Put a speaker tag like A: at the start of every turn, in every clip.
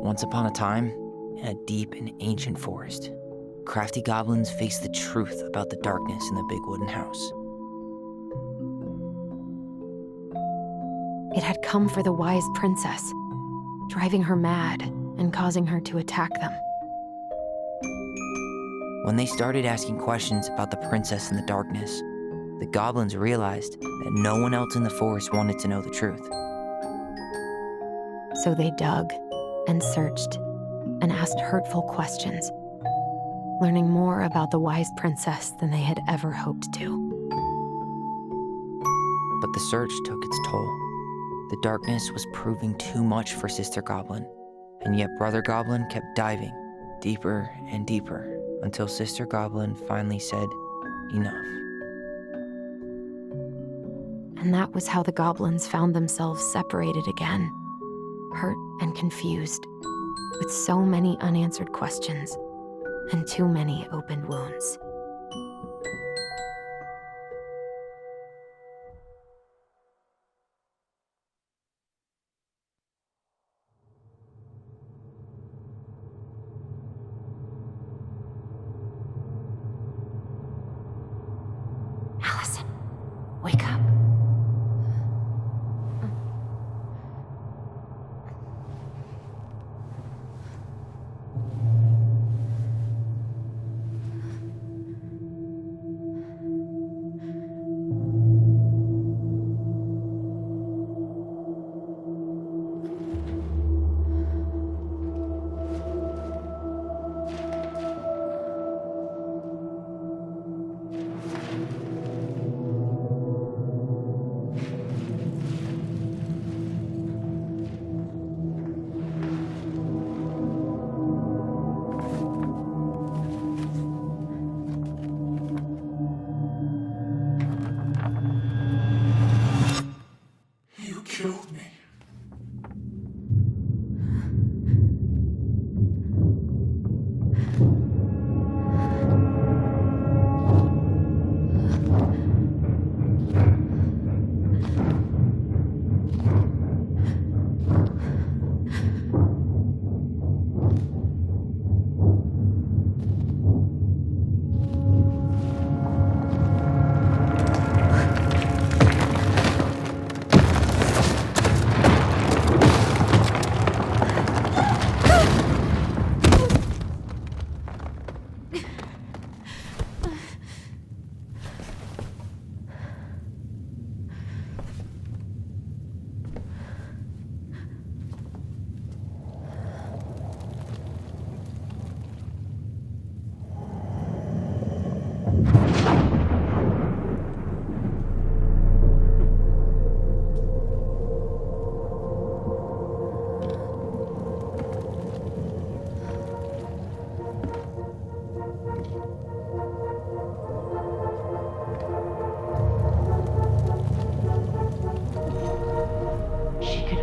A: Once upon a time, in a deep and ancient forest, crafty goblins faced the truth about the darkness in the big wooden house.
B: It had come for the wise princess, driving her mad and causing her to attack them.
A: When they started asking questions about the princess in the darkness, the goblins realized that no one else in the forest wanted to know the truth.
B: So they dug and searched and asked hurtful questions, learning more about the wise princess than they had ever hoped to.
A: But the search took its toll. The darkness was proving too much for Sister Goblin, and yet Brother Goblin kept diving deeper and deeper until Sister Goblin finally said, "Enough."
B: And that was how the goblins found themselves separated again, hurt and confused, with so many unanswered questions and too many open wounds. Allison, wake up.
C: Killed me.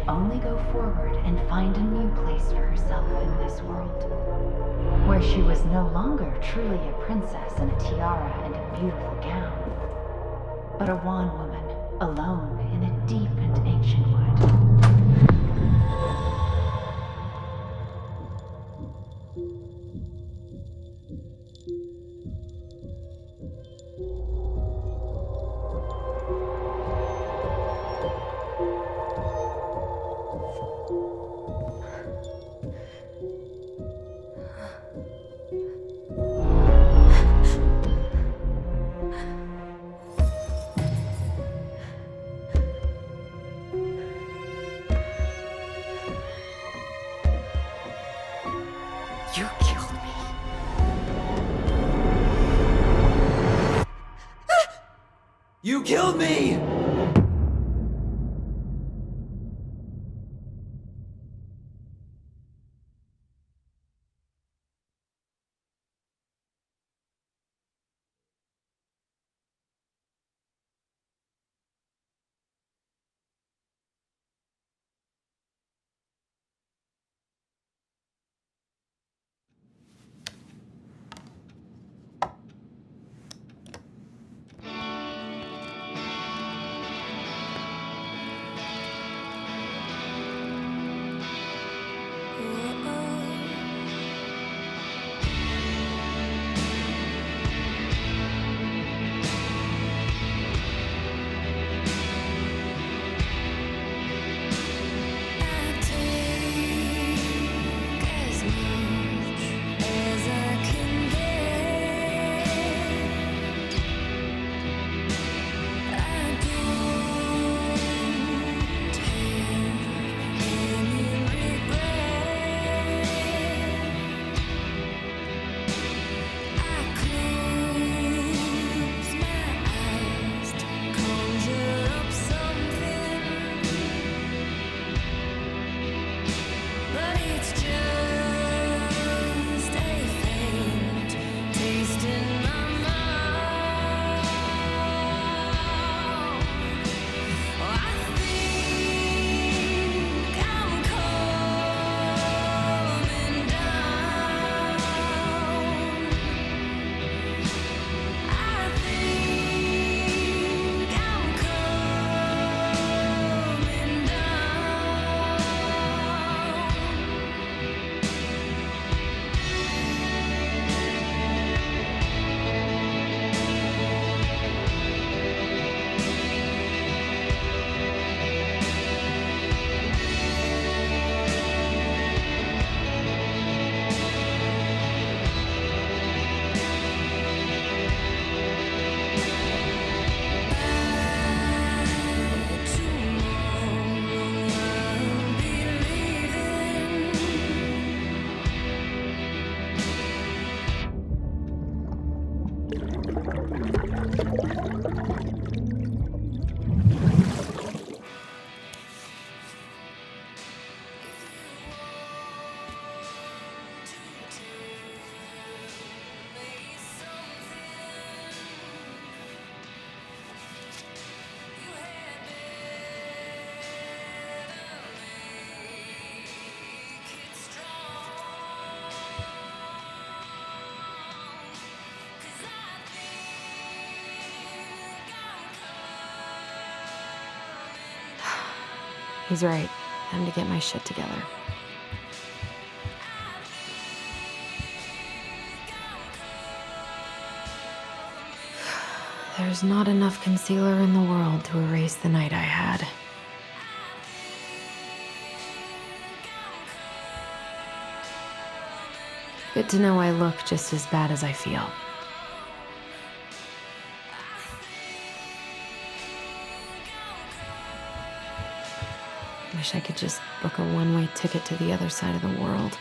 D: Only go forward and find a new place for herself in this world, where she was no longer truly a princess in a tiara and a beautiful gown, but a wan woman alone in a deep and ancient wood.
B: You killed me.
A: You killed me!
B: He's right. Time to get my shit together. There's not enough concealer in the world to erase the night I had. Good to know I look just as bad as I feel. Wish I could just book a one-way ticket to the other side of the world.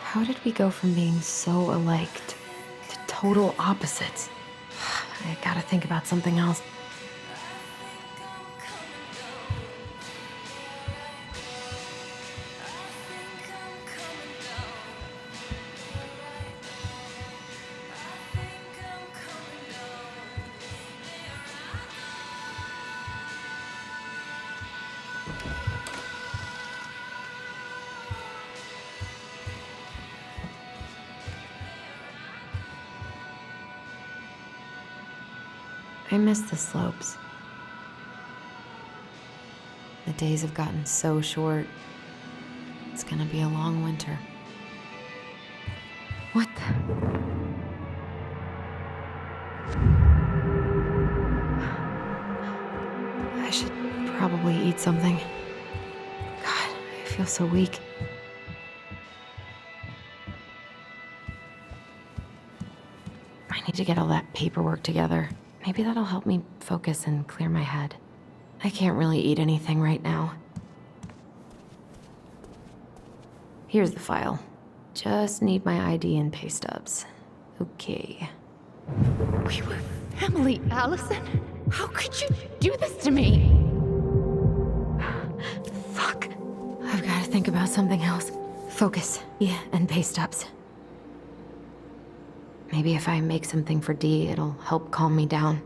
B: How did we go from being so alike to total opposites? I gotta think about something else. I miss the slopes. The days have gotten so short. It's gonna be a long winter. What the? I should probably eat something. God, I feel so weak. I need to get all that paperwork together. Maybe that'll help me focus and clear my head. I can't really eat anything right now. Here's the file. Just need my ID and pay stubs. Okay.
D: We were family, Allison. How could you do this to me?
B: Fuck. I've got to think about something else. Focus. Yeah, and pay stubs. Maybe if I make something for Dee, it'll help calm me down.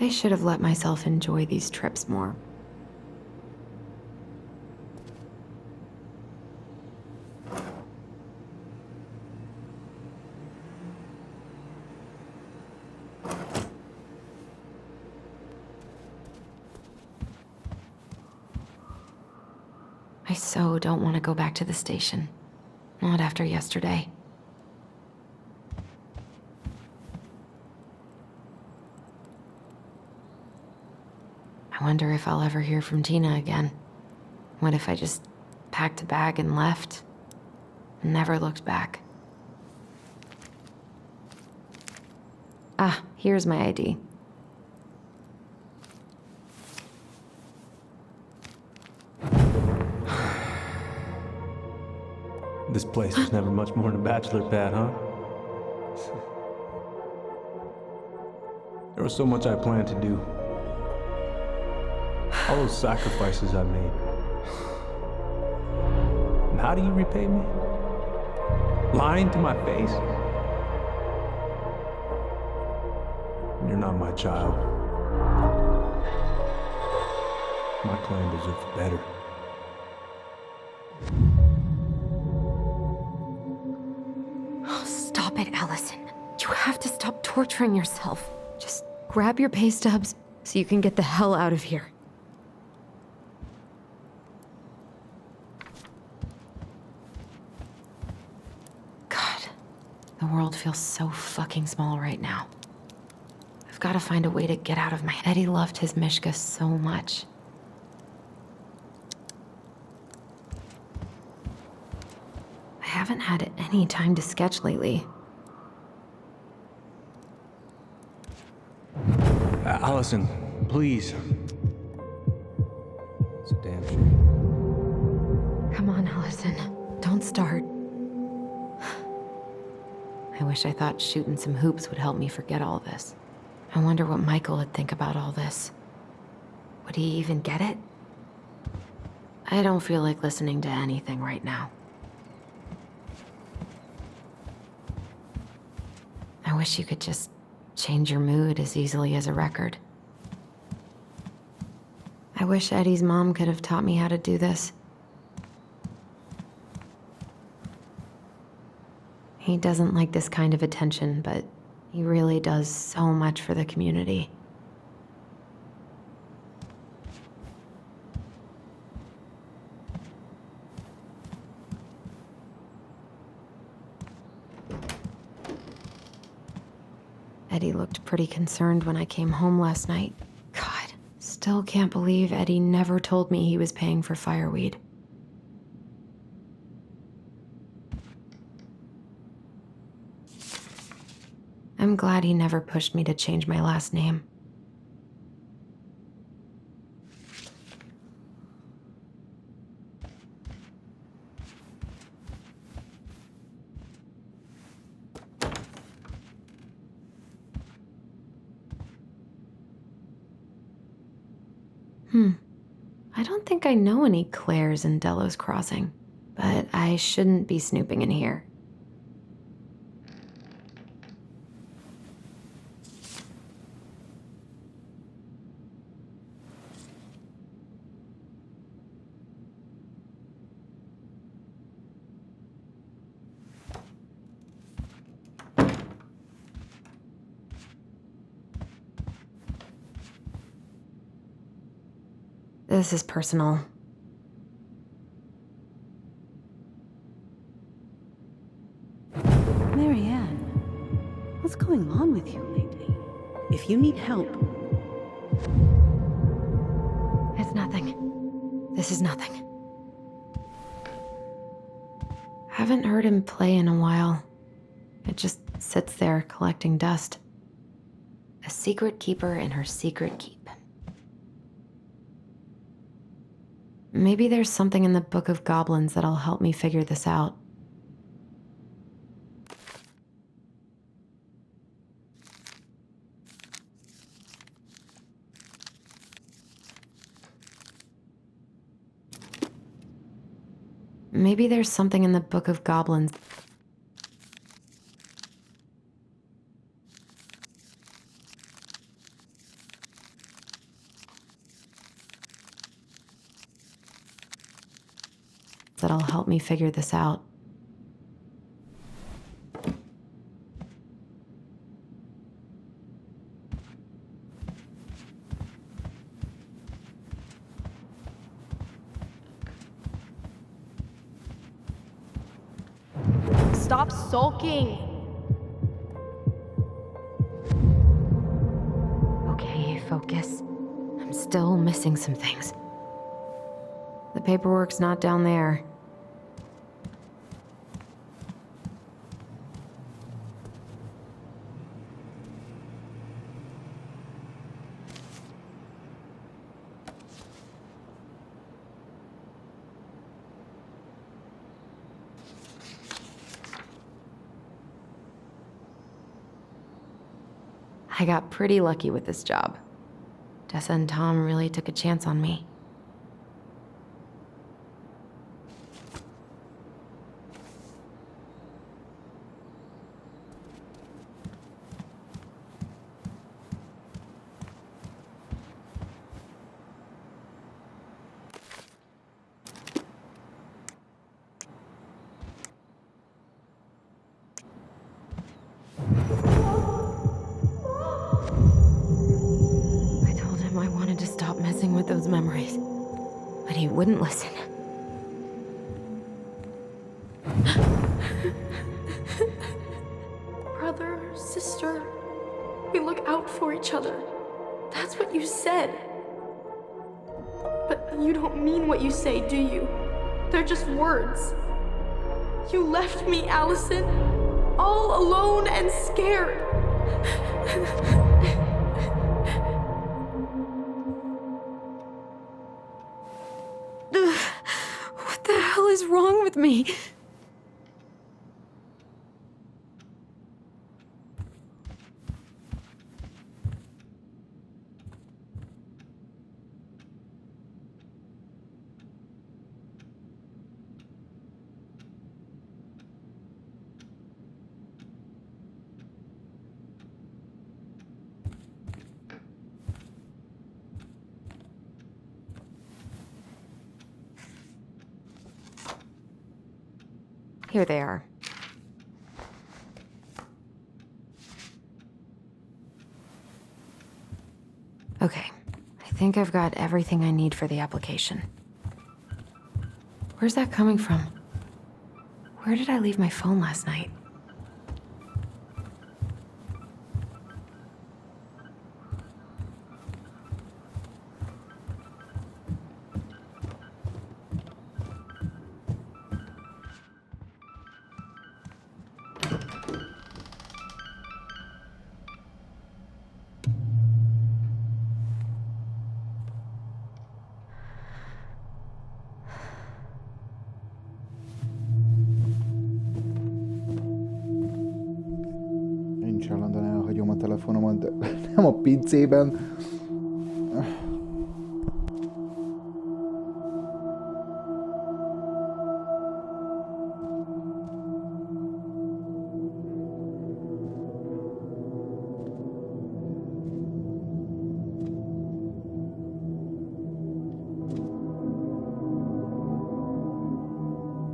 B: I should have let myself enjoy these trips more. I so don't want to go back to the station. Not after yesterday. I wonder if I'll ever hear from Tina again. What if I just packed a bag and left? And never looked back? Ah, here's my ID.
E: This place was never much more than a bachelor pad, huh? There was so much I planned to do. All those sacrifices I made. And how do you repay me? Lying to my face? You're not my child. My clan deserves better.
B: Oh, stop it, Allison. You have to stop torturing yourself. Just grab your pay stubs so you can get the hell out of here. The world feels so fucking small right now. I've got to find a way to get out of my head. He loved his Mishka so much. I haven't had any time to sketch lately.
E: Allison, please. It's a damn shame.
B: Come on, Allison. Don't start. I wish I thought shooting some hoops would help me forget all this. I wonder what Michael would think about all this. Would he even get it? I don't feel like listening to anything right now. I wish you could just change your mood as easily as a record. I wish Eddie's mom could have taught me how to do this. He doesn't like this kind of attention, but he really does so much for the community. Eddie looked pretty concerned when I came home last night. God, still can't believe Eddie never told me he was paying for fireweed. I'm glad he never pushed me to change my last name. I don't think I know any Claires in Delos Crossing, but I shouldn't be snooping in here. This is personal.
F: Marianne, what's going on with you lately? If you need help...
B: It's nothing. This is nothing. Haven't heard him play in a while. It just sits there collecting dust. A secret keeper in her secret keep. Maybe there's something in the Book of Goblins that'll help me figure this out. Maybe there's something in the Book of Goblins that'll help me figure this out.
G: Stop sulking!
B: Okay, focus. I'm still missing some things. The paperwork's not down there. I got pretty lucky with this job. Tessa and Tom really took a chance on me. With those memories, but he wouldn't listen.
G: Brother, sister, we look out for each other. That's what you said. But you don't mean what you say, do you? They're just words. You left me, Allison, all alone and scared.
B: What the hell is wrong with me? Here they are. Okay, I think I've got everything I need for the application. Where's that coming from? Where did I leave my phone last night?
H: de nem a pincében.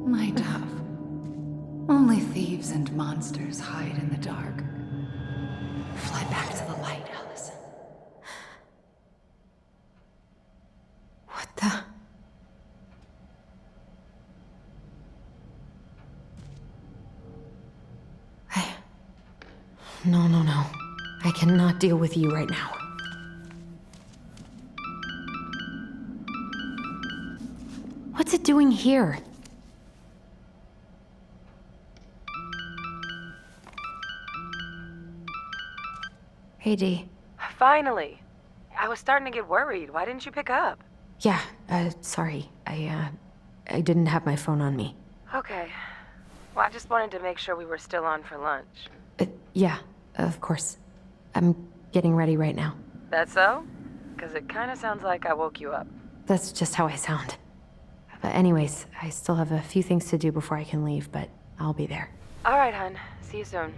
D: My dove. Only thieves and monsters hide in the dark. Fly back to the light, Allison.
B: What the? No. I cannot deal with you right now. What's it doing here? Hey, Dee.
I: Finally. I was starting to get worried. Why didn't you pick up?
B: Yeah, sorry. I didn't have my phone on me.
I: Okay. Well, I just wanted to make sure we were still on for lunch.
B: Yeah, of course. I'm getting ready right now.
I: That so? Because it kind of sounds like I woke you up.
B: That's just how I sound. But anyways, I still have a few things to do before I can leave, but I'll be there.
I: All right, hun. See you soon.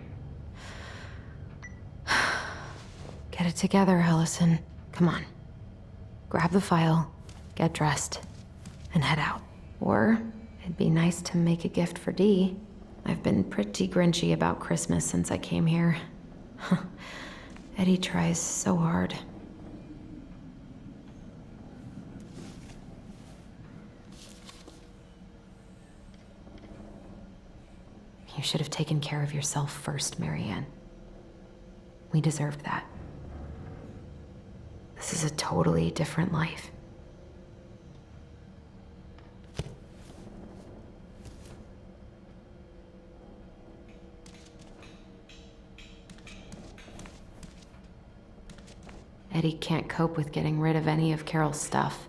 B: Get it together, Allison. Come on. Grab the file, get dressed, and head out. Or it'd be nice to make a gift for Dee. I've been pretty grinchy about Christmas since I came here. Eddie tries so hard. You should have taken care of yourself first, Marianne. We deserved that. This is a totally different life. Eddie can't cope with getting rid of any of Carol's stuff.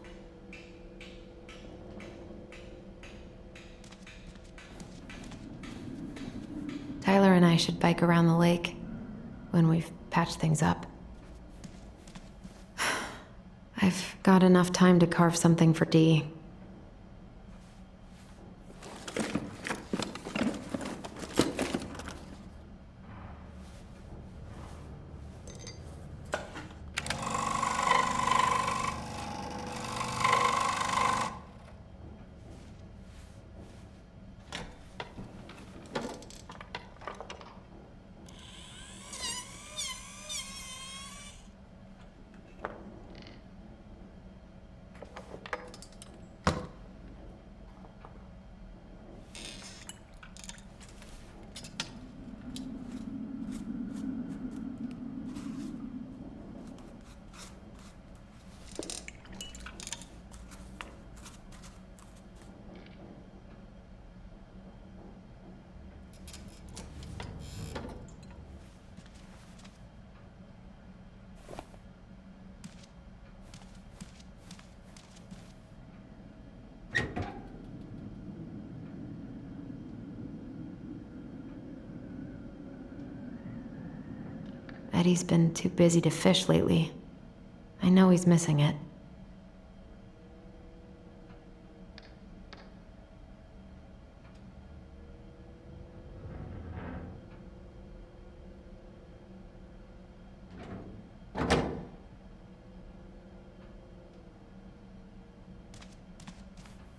B: Tyler and I should bike around the lake when we've patched things up. I've got enough time to carve something for Dee. Eddie's been too busy to fish lately. I know he's missing it.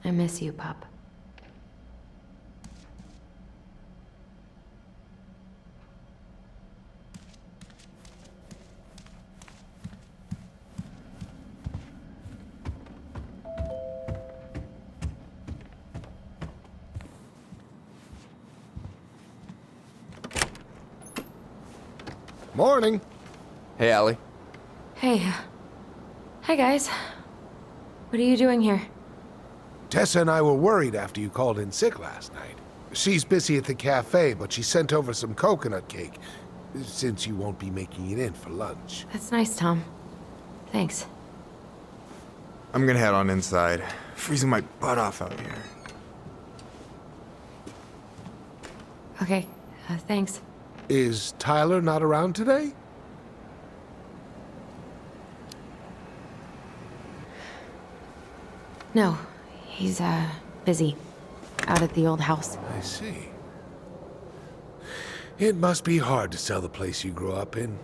B: I miss you, pup.
J: Morning.
K: Hey, Allie.
B: Hey. Hi, guys. What are you doing here?
J: Tessa and I were worried after you called in sick last night. She's busy at the cafe, but she sent over some coconut cake, since you won't be making it in for lunch.
B: That's nice, Tom. Thanks.
K: I'm gonna head on inside. Freezing my butt off out here.
B: Okay, thanks.
J: Is Tyler not around today?
B: No, he's, busy. Out at the old house.
J: I see. It must be hard to sell the place you grew up in.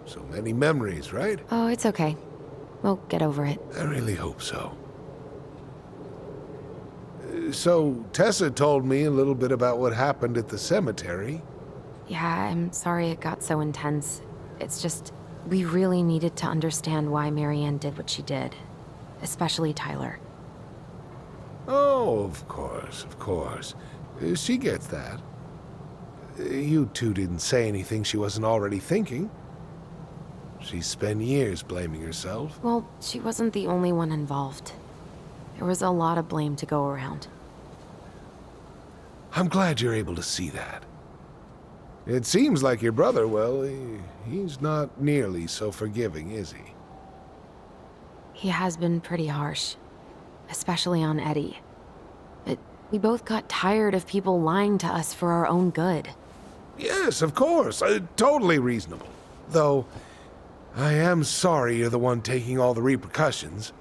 J: So many memories, right?
B: Oh, it's okay. We'll get over it.
J: I really hope so. So, Tessa told me a little bit about what happened at the cemetery.
B: Yeah, I'm sorry it got so intense. It's just, we really needed to understand why Marianne did what she did. Especially Tyler.
J: Oh, of course, of course. She gets that. You two didn't say anything she wasn't already thinking. She spent years blaming herself.
B: Well, she wasn't the only one involved. There was a lot of blame to go around.
J: I'm glad you're able to see that. It seems like your brother, well, he's not nearly so forgiving, is he?
B: He has been pretty harsh. Especially on Eddie. But we both got tired of people lying to us for our own good.
J: Yes, of course. Totally reasonable. Though, I am sorry you're the one taking all the repercussions.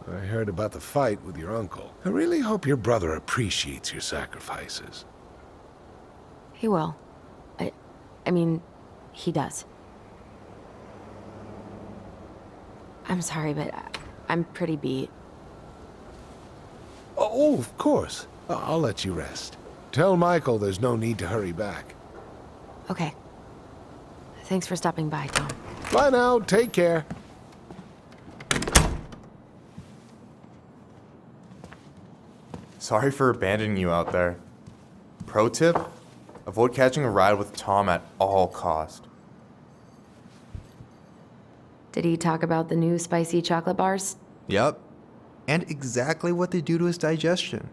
J: I heard about the fight with your uncle. I really hope your brother appreciates your sacrifices.
B: He will. I mean, he does. I'm sorry, but I'm pretty beat.
J: Oh, of course. I'll let you rest. Tell Michael there's no need to hurry back.
B: Okay. Thanks for stopping by, Tom.
J: Bye now. Take care.
K: Sorry for abandoning you out there. Pro tip? Avoid catching a ride with Tom at all cost.
B: Did he talk about the new spicy chocolate bars?
K: Yep. And exactly what they do to his digestion.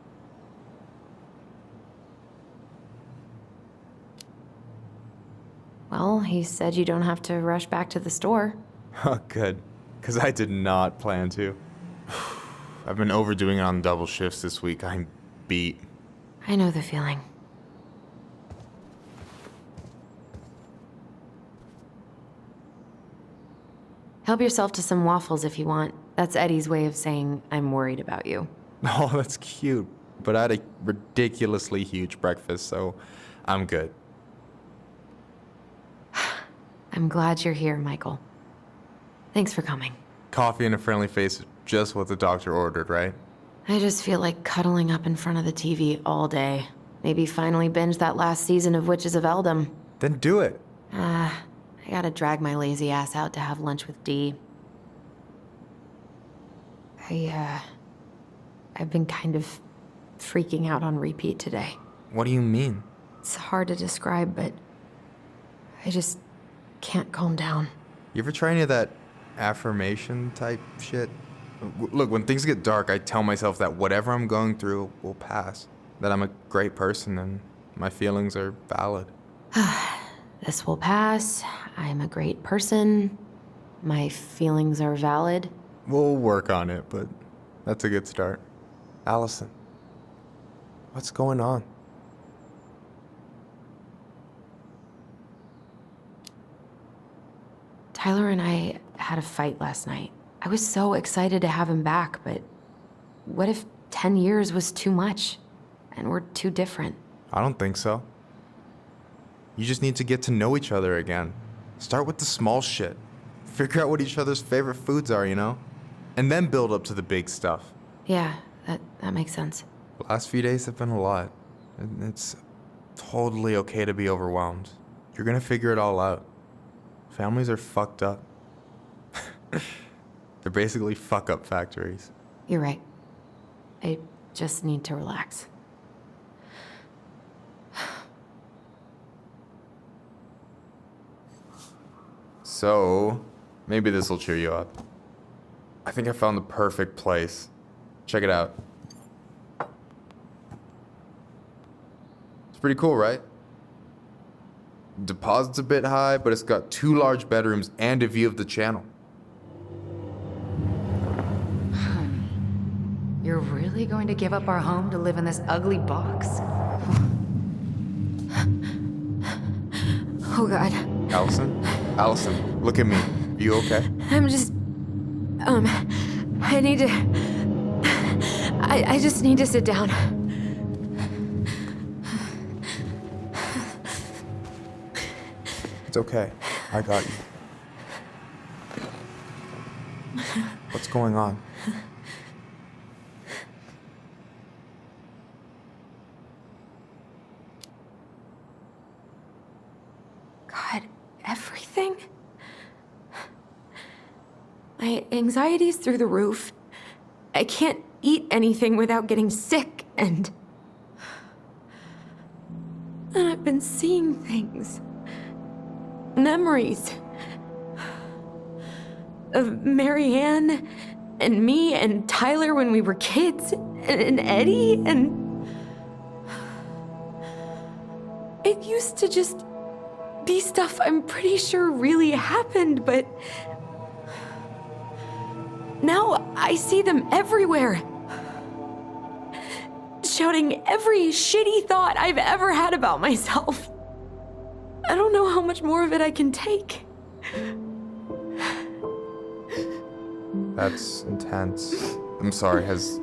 B: Well, he said you don't have to rush back to the store.
K: Oh, good. Because I did not plan to. I've been overdoing it on double shifts this week. I'm beat.
B: I know the feeling. Help yourself to some waffles if you want. That's Eddie's way of saying, I'm worried about you.
K: Oh, that's cute. But I had a ridiculously huge breakfast, so I'm good.
B: I'm glad you're here, Michael. Thanks for coming.
K: Coffee and a friendly face, just what the doctor ordered, right?
B: I just feel like cuddling up in front of the TV all day. Maybe finally binge that last season of Witches of Eldom.
K: Then do it.
B: I gotta drag my lazy ass out to have lunch with Dee. I've been kind of freaking out on repeat today.
K: What do you mean?
B: It's hard to describe, but I just can't calm down.
K: You ever try any of that affirmation type shit? Look, when things get dark, I tell myself that whatever I'm going through will pass. That I'm a great person and my feelings are valid.
B: This will pass. I'm a great person. My feelings are valid.
K: We'll work on it, but that's a good start. Allison, what's going on?
B: Tyler and I had a fight last night. I was so excited to have him back, but what if 10 years was too much and we're too different?
K: I don't think so. You just need to get to know each other again. Start with the small shit. Figure out what each other's favorite foods are, you know? And then build up to the big stuff.
B: Yeah, that makes sense.
K: The last few days have been a lot. It's totally okay to be overwhelmed. You're gonna figure it all out. Families are fucked up. They're basically fuck-up factories.
B: You're right. I just need to relax.
K: So, maybe this will cheer you up. I think I found the perfect place. Check it out. It's pretty cool, right? Deposit's a bit high, but it's got 2 large bedrooms and a view of the channel.
D: Honey, you're really going to give up our home to live in this ugly box?
B: Oh, God.
K: Allison, look at me. You okay?
B: I'm just, I need to... I just need to sit down.
K: It's okay. I got you. What's going on?
B: God, everything? My anxiety's through the roof. I can't eat anything without getting sick, and I've been seeing things. Memories. Of Marianne, and me, and Tyler when we were kids, and Eddie, and... It used to just be stuff I'm pretty sure really happened, but... Now I see them everywhere. Shouting every shitty thought I've ever had about myself. I don't know how much more of it I can take.
K: That's intense. I'm sorry, has...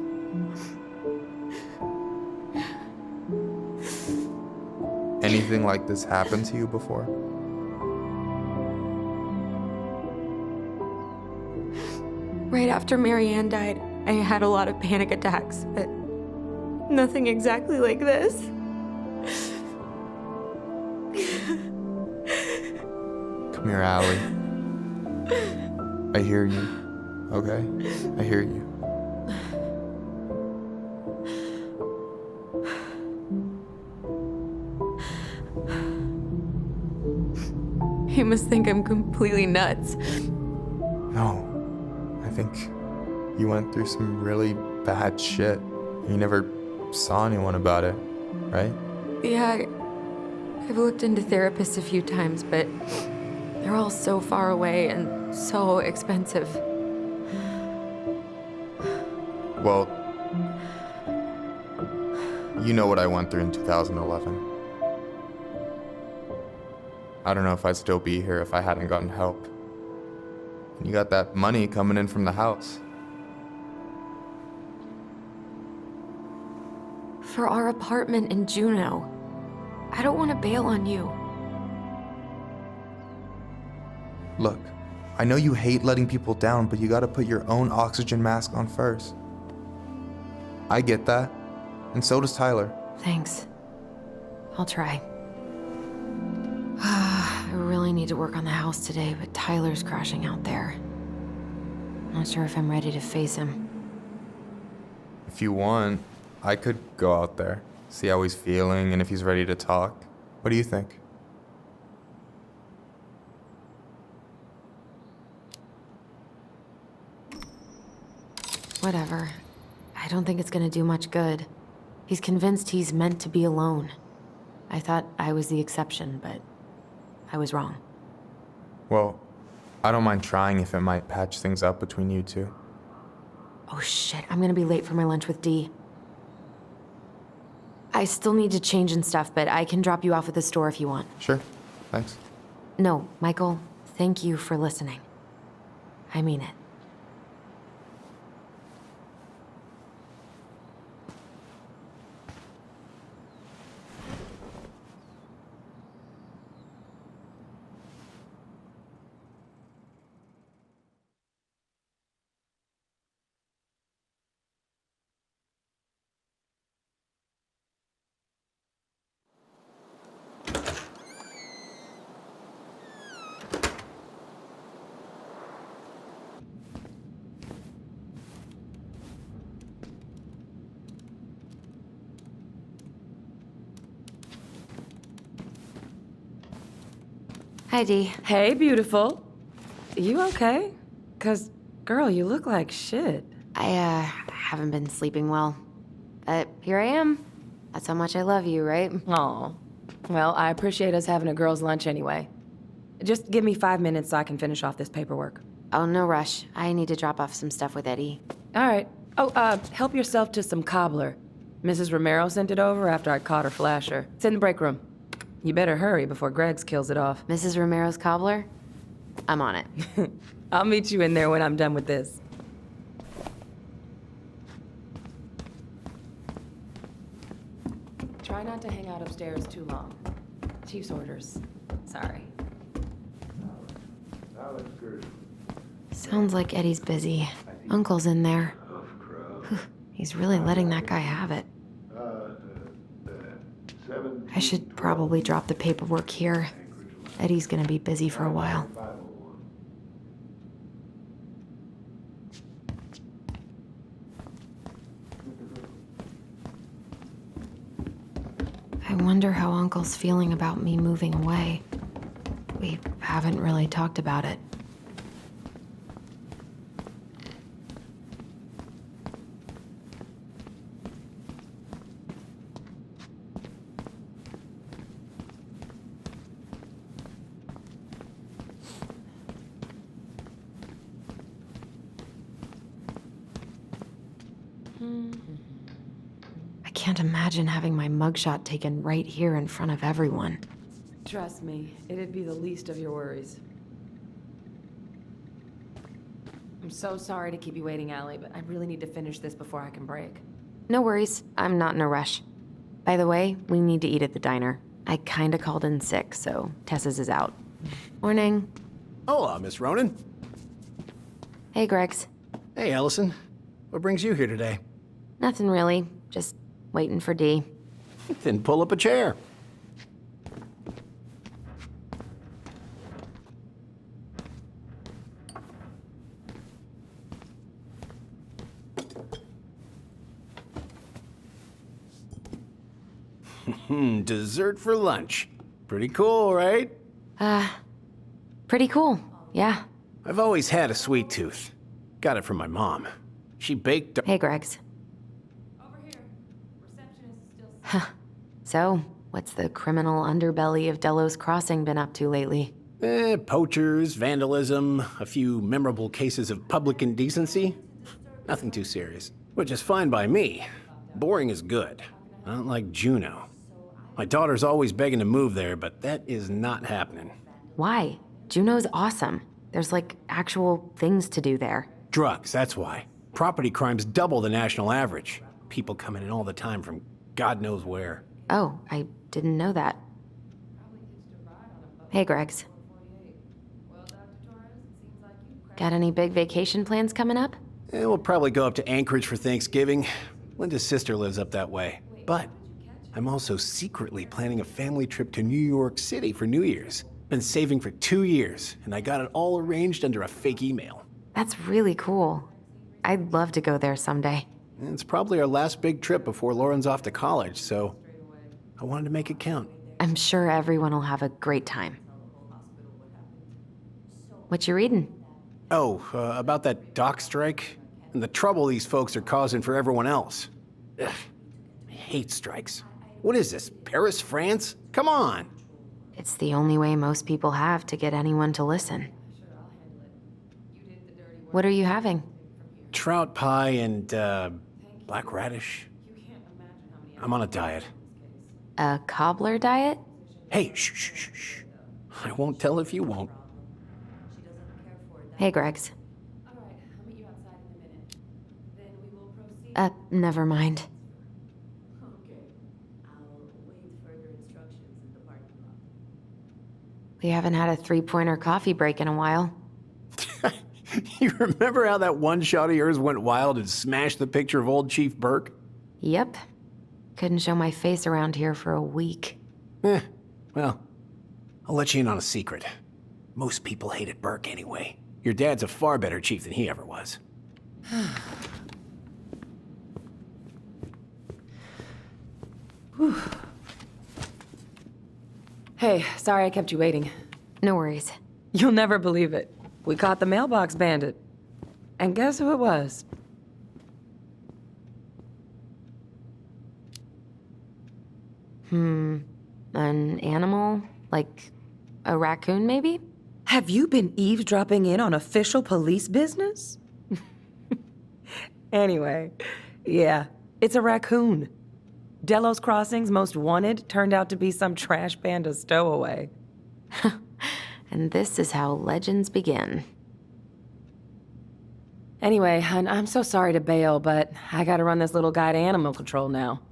K: anything like this happened to you before?
B: Right after Marianne died, I had a lot of panic attacks, but nothing exactly like this.
K: Come here, Allie. I hear you. Okay? I hear you.
B: He must think I'm completely nuts.
K: No. I think you went through some really bad shit. You never saw anyone about it, right?
B: Yeah, I've looked into therapists a few times, but they're all so far away and so expensive.
K: Well, you know what I went through in 2011. I don't know if I'd still be here if I hadn't gotten help. And you got that money coming in from the house.
B: For our apartment in Juneau. I don't want to bail on you.
K: Look, I know you hate letting people down, but you gotta put your own oxygen mask on first. I get that, and so does Tyler.
B: Thanks. I'll try. I really need to work on the house today, but Tyler's crashing out there. Not sure if I'm ready to face him.
K: If you want, I could go out there, see how he's feeling, and if he's ready to talk. What do you think?
B: Whatever. I don't think it's gonna do much good. He's convinced he's meant to be alone. I thought I was the exception, but I was wrong.
K: Well, I don't mind trying if it might patch things up between you two.
B: Oh shit, I'm gonna be late for my lunch with Dee. I still need to change and stuff, but I can drop you off at the store if you want.
K: Sure, thanks.
B: No, Michael, thank you for listening. I mean it. Hi, Dee.
L: Hey, beautiful. You okay? 'Cause, girl, you look like shit.
B: I haven't been sleeping well. But here I am. That's how much I love you, right?
L: Aw. Well, I appreciate us having a girls' lunch anyway. Just give me 5 minutes so I can finish off this paperwork.
B: Oh, no rush. I need to drop off some stuff with Eddie.
L: All right. Oh, help yourself to some cobbler. Mrs. Romero sent it over after I caught her flasher. It's in the break room. You better hurry before Greggs kills it off.
B: Mrs. Romero's cobbler? I'm on it.
L: I'll meet you in there when I'm done with this. upstairs too long. Chief's orders. Sorry.
B: Sounds like Eddie's busy. Uncle's in there. He's really letting that guy have it. I should probably drop the paperwork here. Eddie's gonna be busy for a while. I wonder how Uncle's feeling about me moving away. We haven't really talked about it. I can't imagine having my mugshot taken right here in front of everyone.
L: Trust me, it'd be the least of your worries. I'm so sorry to keep you waiting, Allie, but I really need to finish this before I can break.
B: No worries, I'm not in a rush. By the way, we need to eat at the diner. I kinda called in sick, so Tessa's is out. Morning.
M: Hola, Miss Ronan.
B: Hey, Gregs.
M: Hey, Allison. What brings you here today?
B: Nothing really, just waiting for Dee.
M: Then pull up a chair. Dessert for lunch. Pretty cool, right?
B: Pretty cool, yeah.
M: I've always had a sweet tooth. Got it from my mom. She baked...
B: Hey, Gregs.
L: Over here. Receptionist is still...
B: So, what's the criminal underbelly of Delos Crossing been up to lately?
M: Poachers, vandalism, a few memorable cases of public indecency. Nothing too serious. Which is fine by me. Boring is good. Not like Juneau. My daughter's always begging to move there, but that is not happening.
B: Why? Juneau's awesome. There's like actual things to do there.
M: Drugs, that's why. Property crime's double the national average. People coming in all the time from God knows where.
B: Oh, I didn't know that. Hey, Gregs. Got any big vacation plans coming up?
M: We'll probably go up to Anchorage for Thanksgiving. Linda's sister lives up that way. But I'm also secretly planning a family trip to New York City for New Year's. Been saving for 2 years, and I got it all arranged under a fake email.
B: That's really cool. I'd love to go there someday.
M: It's probably our last big trip before Lauren's off to college, so I wanted to make it count.
B: I'm sure everyone will have a great time. What you reading?
M: Oh, about that dock strike and the trouble these folks are causing for everyone else. Ugh, I hate strikes. What is this, Paris, France? Come on!
B: It's the only way most people have to get anyone to listen. What are you having?
M: Trout pie and, black radish. I'm on a diet.
B: A cobbler diet?
M: Hey, shh, shh, shh, shh. I won't tell if you won't.
B: Hey, Gregs. Never mind. We haven't had a three-pointer coffee break in a while.
M: You remember how that one shot of yours went wild and smashed the picture of old Chief Burke?
B: Yep. Couldn't show my face around here for a week.
M: Well, I'll let you in on a secret. Most people hated Burke anyway. Your dad's a far better chief than he ever was.
L: Hey, sorry I kept you waiting.
B: No worries.
L: You'll never believe it. We caught the mailbox bandit. And guess who it was?
B: An animal? Like a raccoon, maybe?
L: Have you been eavesdropping in on official police business? Anyway, yeah, it's a raccoon. Delos Crossing's most wanted turned out to be some trash panda stowaway.
B: And this is how legends begin.
L: Anyway, hun, I'm so sorry to bail, but I gotta run this little guy to animal control now.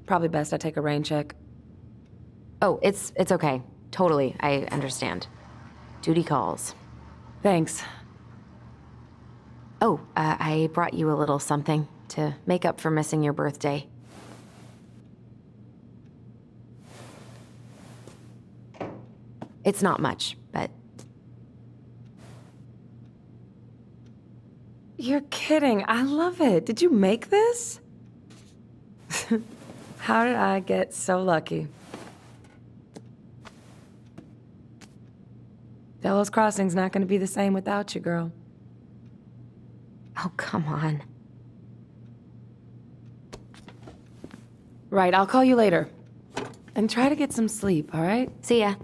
L: Probably best I take a rain check.
B: Oh, it's okay. Totally, I understand. Duty calls.
L: Thanks.
B: Oh, I brought you a little something to make up for missing your birthday. It's not much, but...
L: You're kidding. I love it. Did you make this? How did I get so lucky? Delos Crossing's not gonna be the same without you, girl.
B: Oh, come on.
L: Right, I'll call you later. And try to get some sleep, all right?
B: See ya.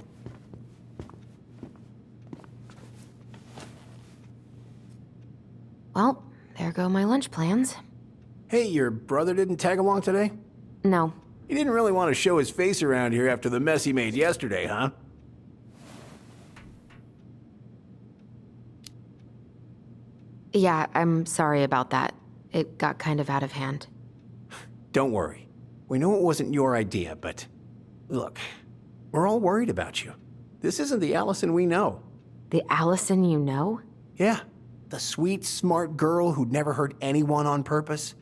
B: Well, there go my lunch plans.
M: Hey, your brother didn't tag along today?
B: No.
M: He didn't really want to show his face around here after the mess he made yesterday, huh?
B: Yeah, I'm sorry about that. It got kind of out of hand.
M: Don't worry. We know it wasn't your idea, but... Look, we're all worried about you. This isn't the Allison we know.
B: The Allison you know?
M: Yeah. The sweet, smart girl who'd never hurt anyone on purpose.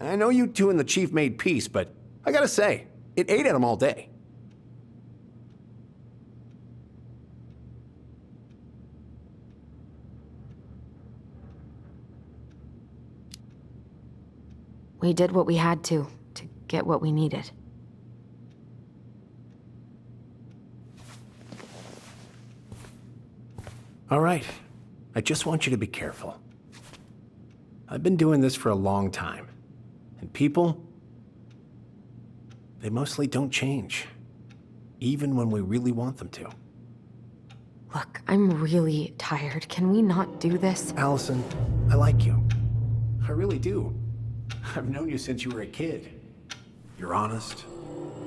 M: I know you two and the chief made peace, but I gotta say, it ate at him all day.
B: We did what we had to get what we needed.
M: All right. I just want you to be careful. I've been doing this for a long time. And people, they mostly don't change. Even when we really want them to.
B: Look, I'm really tired. Can we not do this?
M: Allison, I like you. I really do. I've known you since you were a kid. You're honest,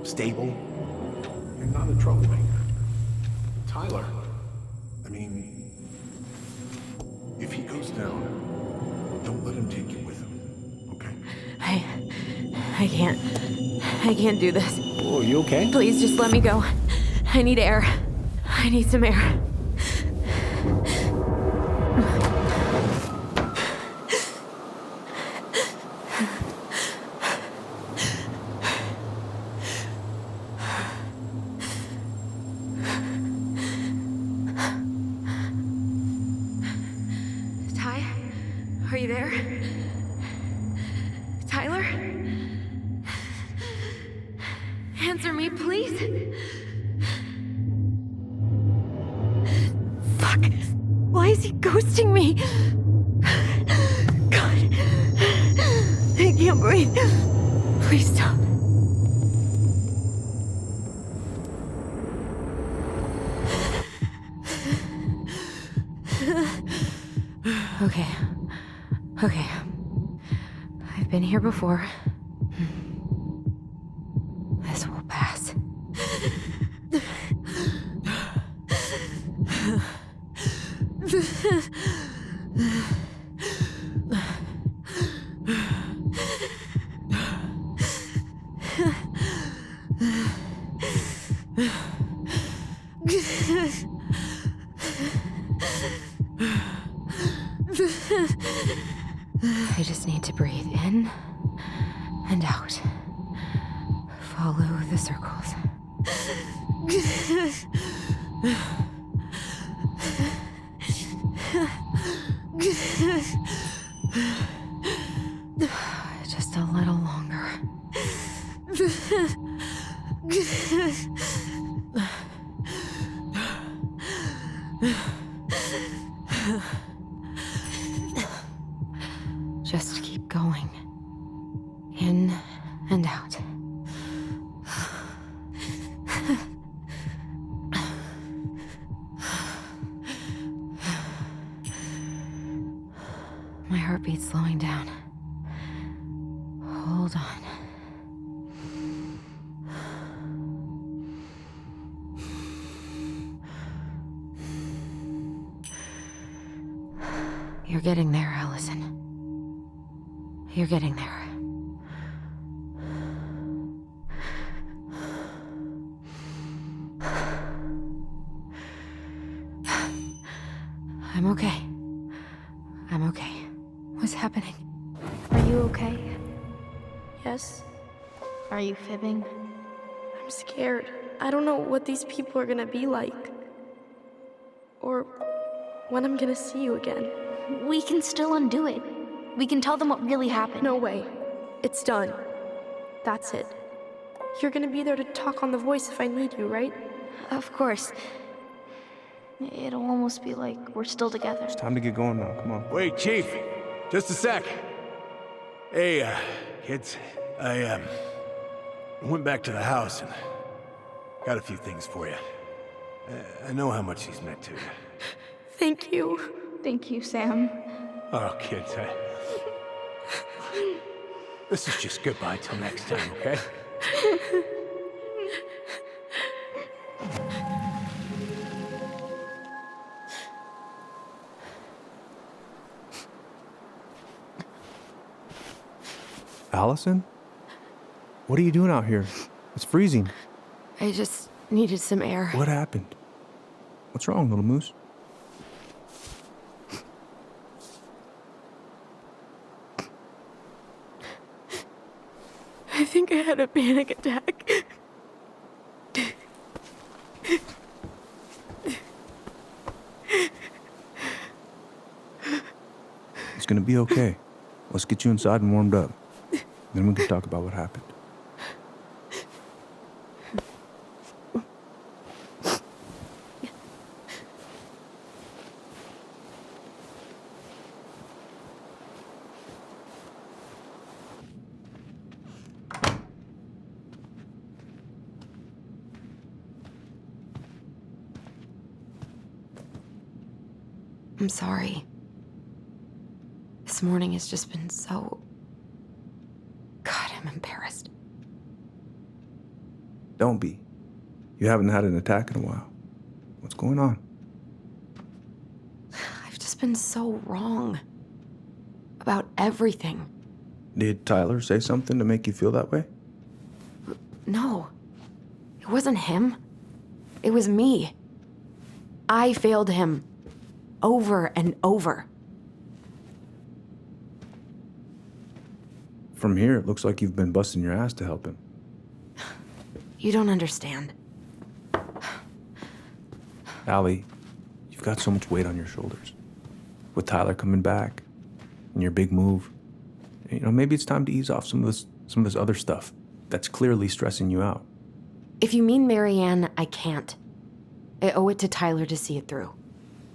M: stable. You're not a troublemaker.
C: Tyler, I mean, if he goes down, don't let him take you with him, okay?
B: I can't do this.
M: Oh, you okay?
B: Please just let me go. I need air. I need some air. Are you there? Tyler? Answer me, please. Fuck. Why is he ghosting me? God. I can't breathe. Please stop. Okay. Okay. I've been here before. This will pass. I just need to breathe in and out. Follow the circles. Just a little longer. Just keep going. In and out. My heartbeat's slowing down. Hold on. You're getting there, Allison. You're getting there. I'm okay. I'm okay. What's happening?
G: Are you okay? Yes? Are you fibbing? I'm scared. I don't know what these people are gonna be like. Or when I'm gonna see you again.
N: We can still undo it. We can tell them what really happened.
G: No way. It's done. That's it. You're gonna be there to talk on the voice if I need you, right?
N: Of course. It'll almost be like we're still together.
E: It's time to get going now. Come on.
M: Wait, Chief. Just a sec. Hey, kids. I went back to the house and got a few things for you. I know how much these meant to you.
G: Thank you.
N: Thank you, Sam.
M: Oh, kids, this is just goodbye till next time, okay?
E: Allison? What are you doing out here? It's freezing.
B: I just needed some air.
E: What happened? What's wrong, little moose?
G: I think I had a panic attack.
E: It's gonna be okay. Let's get you inside and warmed up. Then we can talk about what happened.
B: I'm sorry. This morning has just been so... God, I'm embarrassed.
E: Don't be. You haven't had an attack in a while. What's going on?
B: I've just been so wrong. About everything.
E: Did Tyler say something to make you feel that way?
B: No. It wasn't him. It was me. I failed him. Over and over.
E: From here, it looks like you've been busting your ass to help him.
B: You don't understand.
E: Allie, you've got so much weight on your shoulders. With Tyler coming back, and your big move, you know, maybe it's time to ease off some of this other stuff that's clearly stressing you out.
B: If you mean Marianne, I can't. I owe it to Tyler to see it through.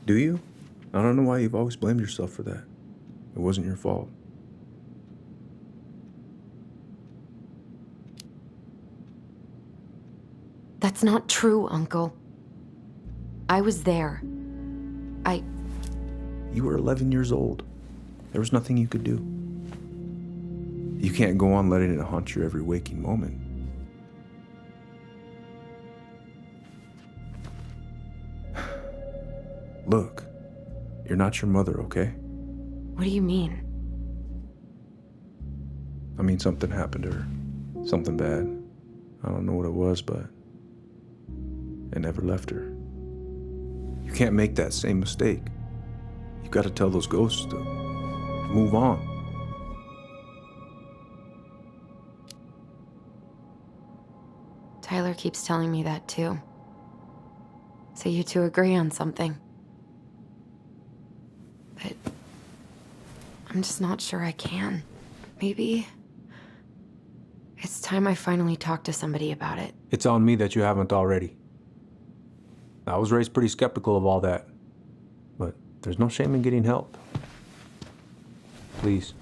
E: Do you? I don't know why you've always blamed yourself for that. It wasn't your fault.
B: That's not true, Uncle. I was there.
E: You were 11 years old. There was nothing you could do. You can't go on letting it haunt your every waking moment. Look, you're not your mother, okay?
B: What do you mean?
E: I mean, something happened to her. Something bad. I don't know what it was, but it never left her. You can't make that same mistake. You gotta tell those ghosts to move on.
B: Tyler keeps telling me that too. So you two agree on something. But I'm just not sure I can. Maybe it's time I finally talk to somebody about it.
E: It's on me that you haven't already. I was raised pretty skeptical of all that, but there's no shame in getting help. Please,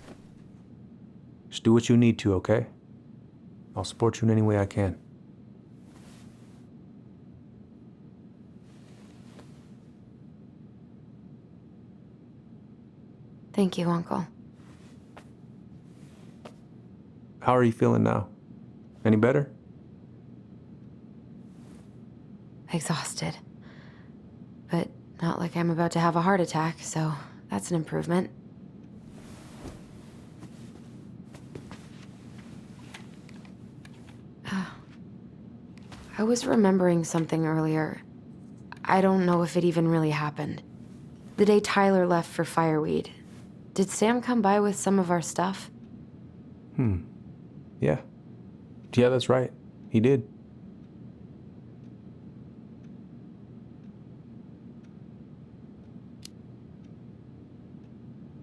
E: just do what you need to, okay? I'll support you in any way I can.
B: Thank you, Uncle.
E: How are you feeling now? Any better?
B: Exhausted. But not like I'm about to have a heart attack, so that's an improvement. I was remembering something earlier. I don't know if it even really happened. The day Tyler left for fireweed, did Sam come by with some of our stuff?
E: Yeah. Yeah, that's right. He did.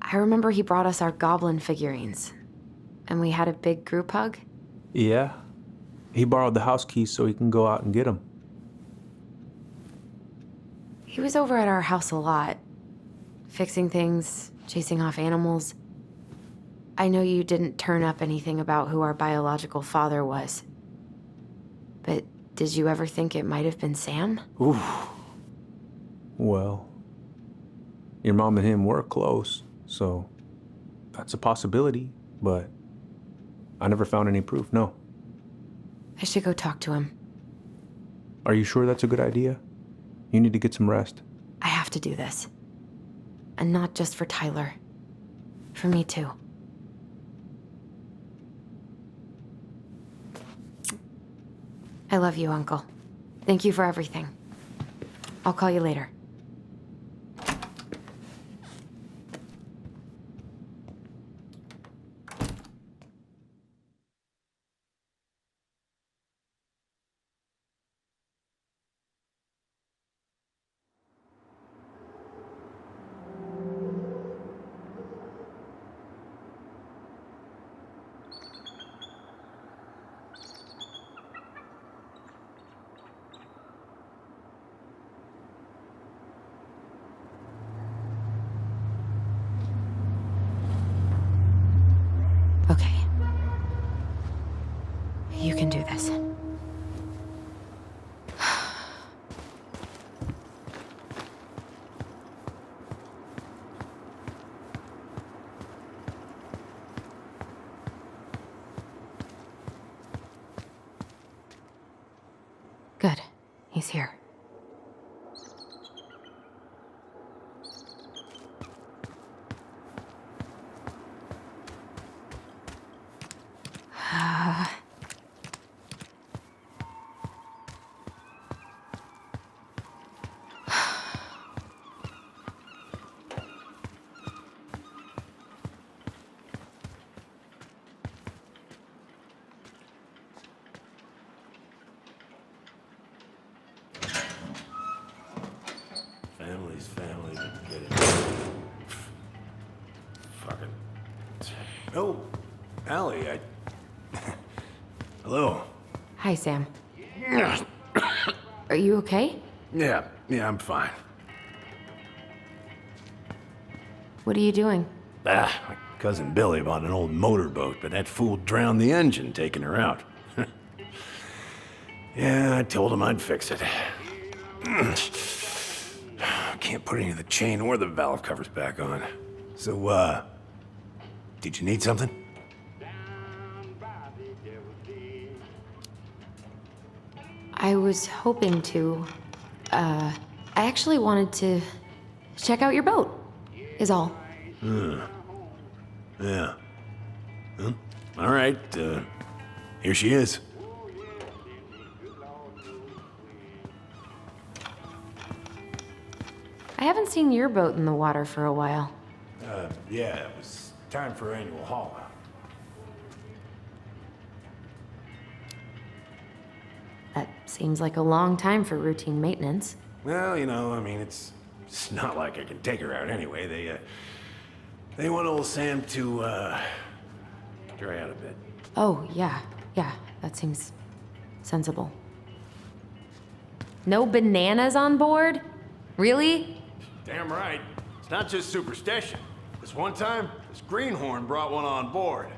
B: I remember he brought us our goblin figurines, and we had a big group hug.
E: Yeah. He borrowed the house keys so he can go out and get them.
B: He was over at our house a lot, fixing things, chasing off animals. I know you didn't turn up anything about who our biological father was, but did you ever think it might have been Sam?
E: Ooh. Well, your mom and him were close, so that's a possibility, but I never found any proof, no.
B: I should go talk to him.
E: Are you sure that's a good idea? You need to get some rest.
B: I have to do this. And not just for Tyler. For me, too. I love you, Uncle. Thank you for everything. I'll call you later. Okay. You can do this. Good. He's here.
M: Family's family, get it. Fucking. Oh, Allie, Hello.
B: Hi, Sam. Are you okay?
M: Yeah, I'm fine.
B: What are you doing?
M: My cousin Billy bought an old motorboat, but that fool drowned the engine taking her out. Yeah, I told him I'd fix it. Can't put any of the chain or the valve covers back on. So, did you need something?
B: I was hoping to. I actually wanted to check out your boat, is all.
M: Yeah. Huh? All right, here she is.
B: I haven't seen your boat in the water for a while.
M: Yeah, it was time for annual haul out.
B: That seems like a long time for routine maintenance.
M: Well, you know, I mean, it's not like I can take her out anyway. They want old Sam to, dry out a bit.
B: Oh, yeah, that seems sensible. No bananas on board? Really?
M: Damn right. It's not just superstition. This one time, this greenhorn brought one on board.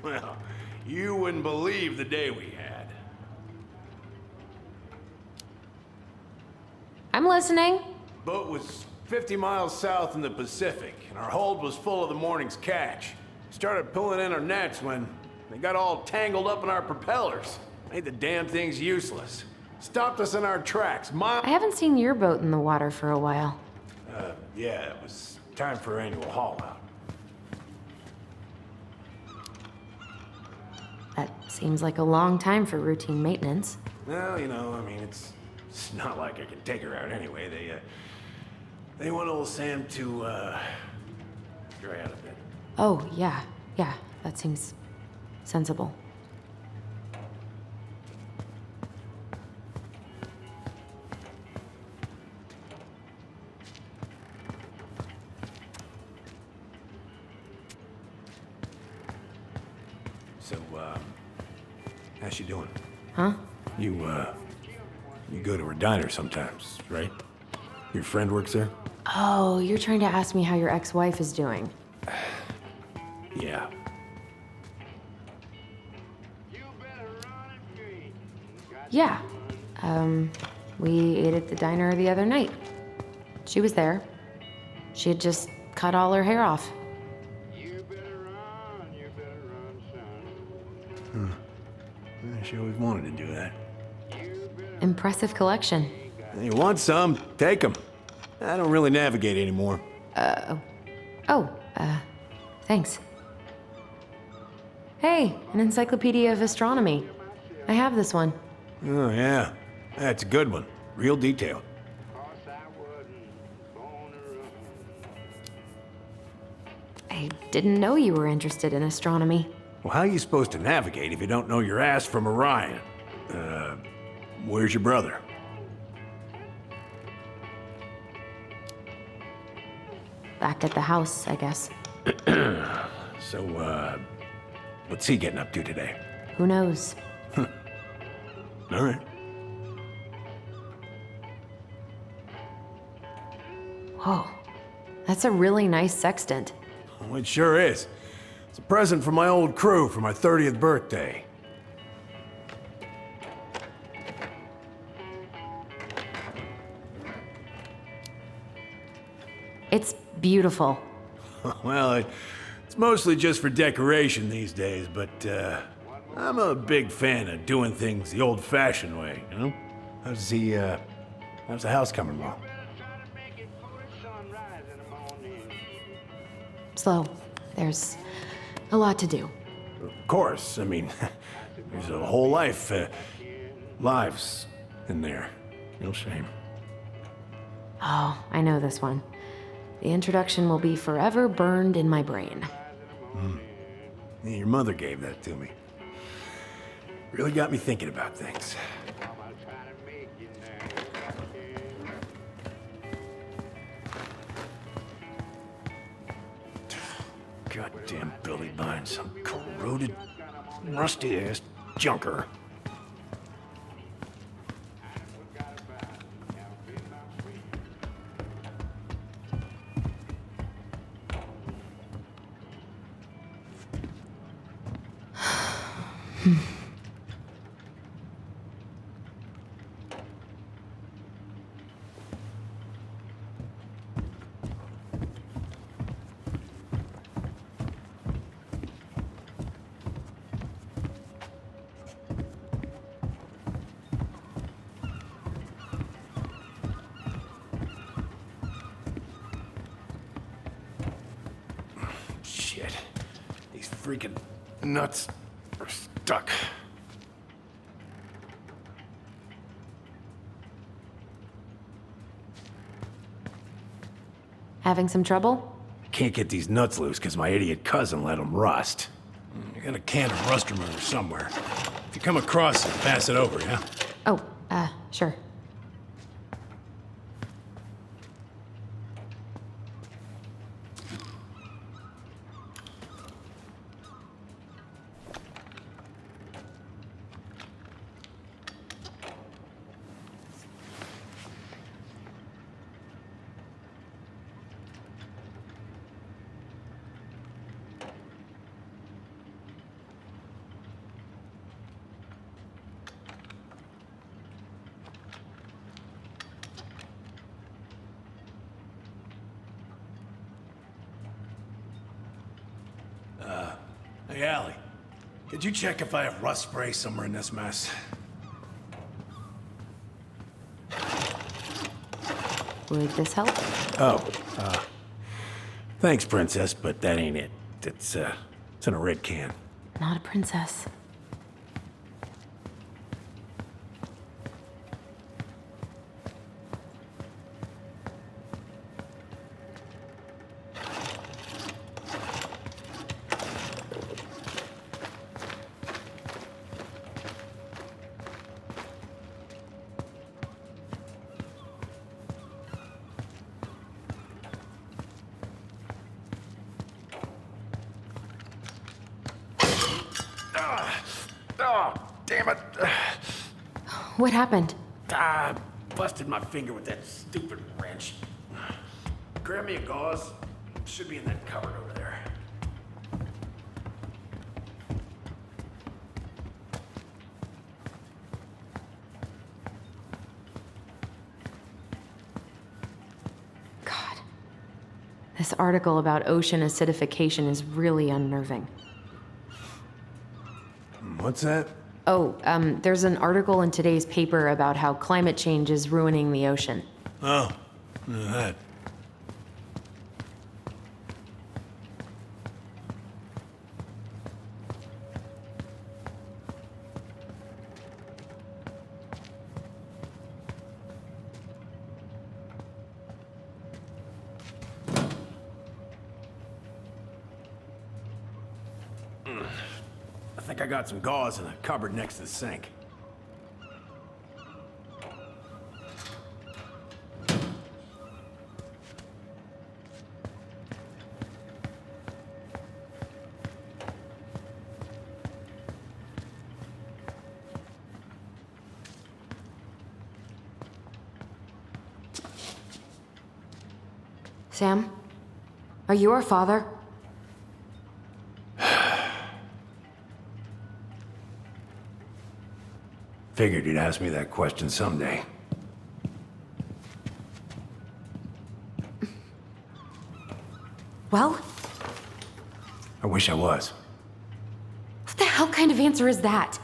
M: Well, you wouldn't believe the day we had.
B: I'm listening.
M: Boat was 50 miles south in the Pacific, and our hold was full of the morning's catch. Started pulling in our nets when they got all tangled up in our propellers. Made the damn things useless. Stopped us in our tracks.
B: I haven't seen your boat in the water for a while.
M: Yeah, it was time for annual haul out.
B: That seems like a long time for routine maintenance.
M: Well, you know, I mean, it's not like I can take her out anyway. They want old Sam to, dry out a bit.
B: Oh, yeah, that seems sensible.
M: So, how's she doing?
B: Huh?
M: You go to her diner sometimes, right? Your friend works there?
B: Oh, you're trying to ask me how your ex-wife is doing.
M: Yeah.
B: Yeah. We ate at the diner the other night. She was there. She had just cut all her hair off.
M: She always wanted to do that.
B: Impressive collection.
M: You want some? Take them. I don't really navigate anymore.
B: Thanks. Hey, an encyclopedia of astronomy. I have this one.
M: Oh, yeah. That's a good one. Real detailed.
B: I didn't know you were interested in astronomy.
M: Well, how are you supposed to navigate if you don't know your ass from Orion? Where's your brother?
B: Back at the house, I guess.
M: So, what's he getting up to today?
B: Who knows?
M: All right.
B: Whoa, that's a really nice sextant.
M: Well, it sure is. It's a present from my old crew for my 30th birthday.
B: It's beautiful.
M: Well, it's mostly just for decoration these days, but I'm a big fan of doing things the old-fashioned way, you know? How's the house coming along?
B: Slow. There's a lot to do.
M: Of course. I mean, there's a whole lives in there. Real shame.
B: Oh, I know this one. The introduction will be forever burned in my brain.
M: Yeah, your mother gave that to me. Really got me thinking about things. Goddamn Billy buying some corroded, rusty-ass junker. Shit. These freaking nuts are stuck.
B: Having some trouble?
M: Can't get these nuts loose because my idiot cousin let them rust. I got a can of rust remover somewhere. If you come across it, pass it over, yeah?
B: Oh, sure.
M: Hey, Allie. Could you check if I have rust spray somewhere in this mess?
B: Would this help?
M: Oh, thanks, Princess, but that ain't it. It's in a red can.
B: Not a princess.
M: damn it.
B: What happened?
M: Busted my finger with that stupid wrench. Grab me a gauze. Should be in that cupboard over there.
B: God. This article about ocean acidification is really unnerving.
M: What's that?
B: Oh, there's an article in today's paper about how climate change is ruining the ocean.
M: Oh, that. I think I got some gauze in a cupboard next to the sink.
B: Sam? Are you our father?
M: Figured you'd ask me that question someday.
B: Well?
M: I wish I was.
B: What the hell kind of answer is that?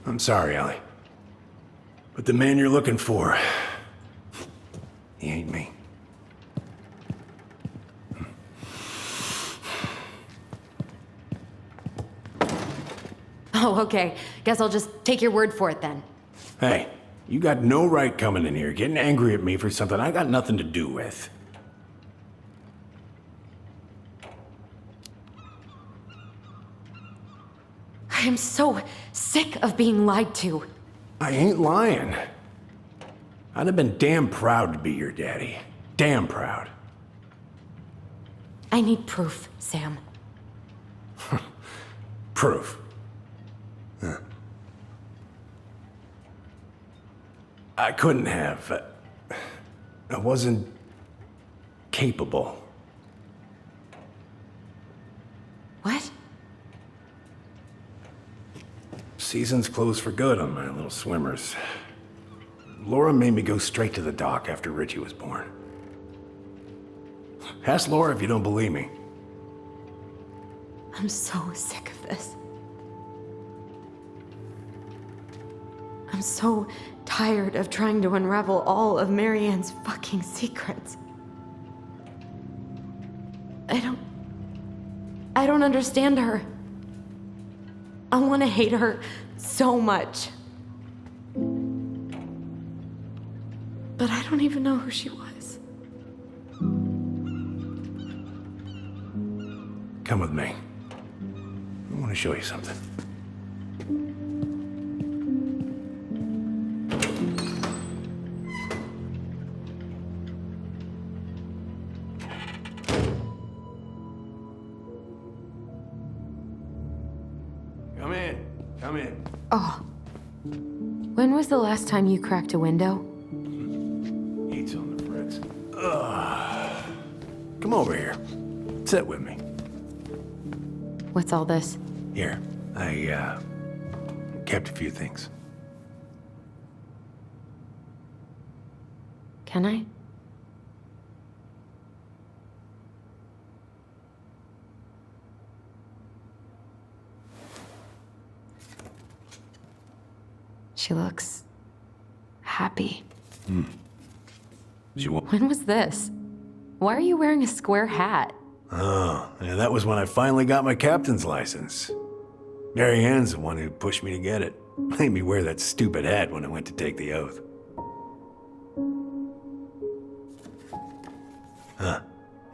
M: I'm sorry, Ellie. But the man you're looking for, he ain't me.
B: Oh, okay. Guess I'll just take your word for it then.
M: Hey, you got no right coming in here getting angry at me for something I got nothing to do with.
B: I am so sick of being lied to.
M: I ain't lying. I'd have been damn proud to be your daddy. Damn proud.
B: I need proof, Sam.
M: Proof. Huh. I couldn't have. I wasn't capable.
B: What?
M: Season's closed for good on my little swimmers. Laura made me go straight to the dock after Richie was born. Ask Laura if you don't believe me.
B: I'm so sick of this. I'm so tired of trying to unravel all of Marianne's fucking secrets. I don't understand her. I want to hate her so much. But I don't even know who she was.
M: Come with me. I want to show you something. Come in. Come in.
B: Oh. When was the last time you cracked a window?
M: Eats on the fritz. Come over here. Sit with me.
B: What's all this?
M: Here, I kept a few things.
B: Can I? She looks happy. When was this? Why are you wearing a square hat?
M: Oh, yeah, that was when I finally got my captain's license. Marianne's the one who pushed me to get it. Made me wear that stupid hat when I went to take the oath. Huh.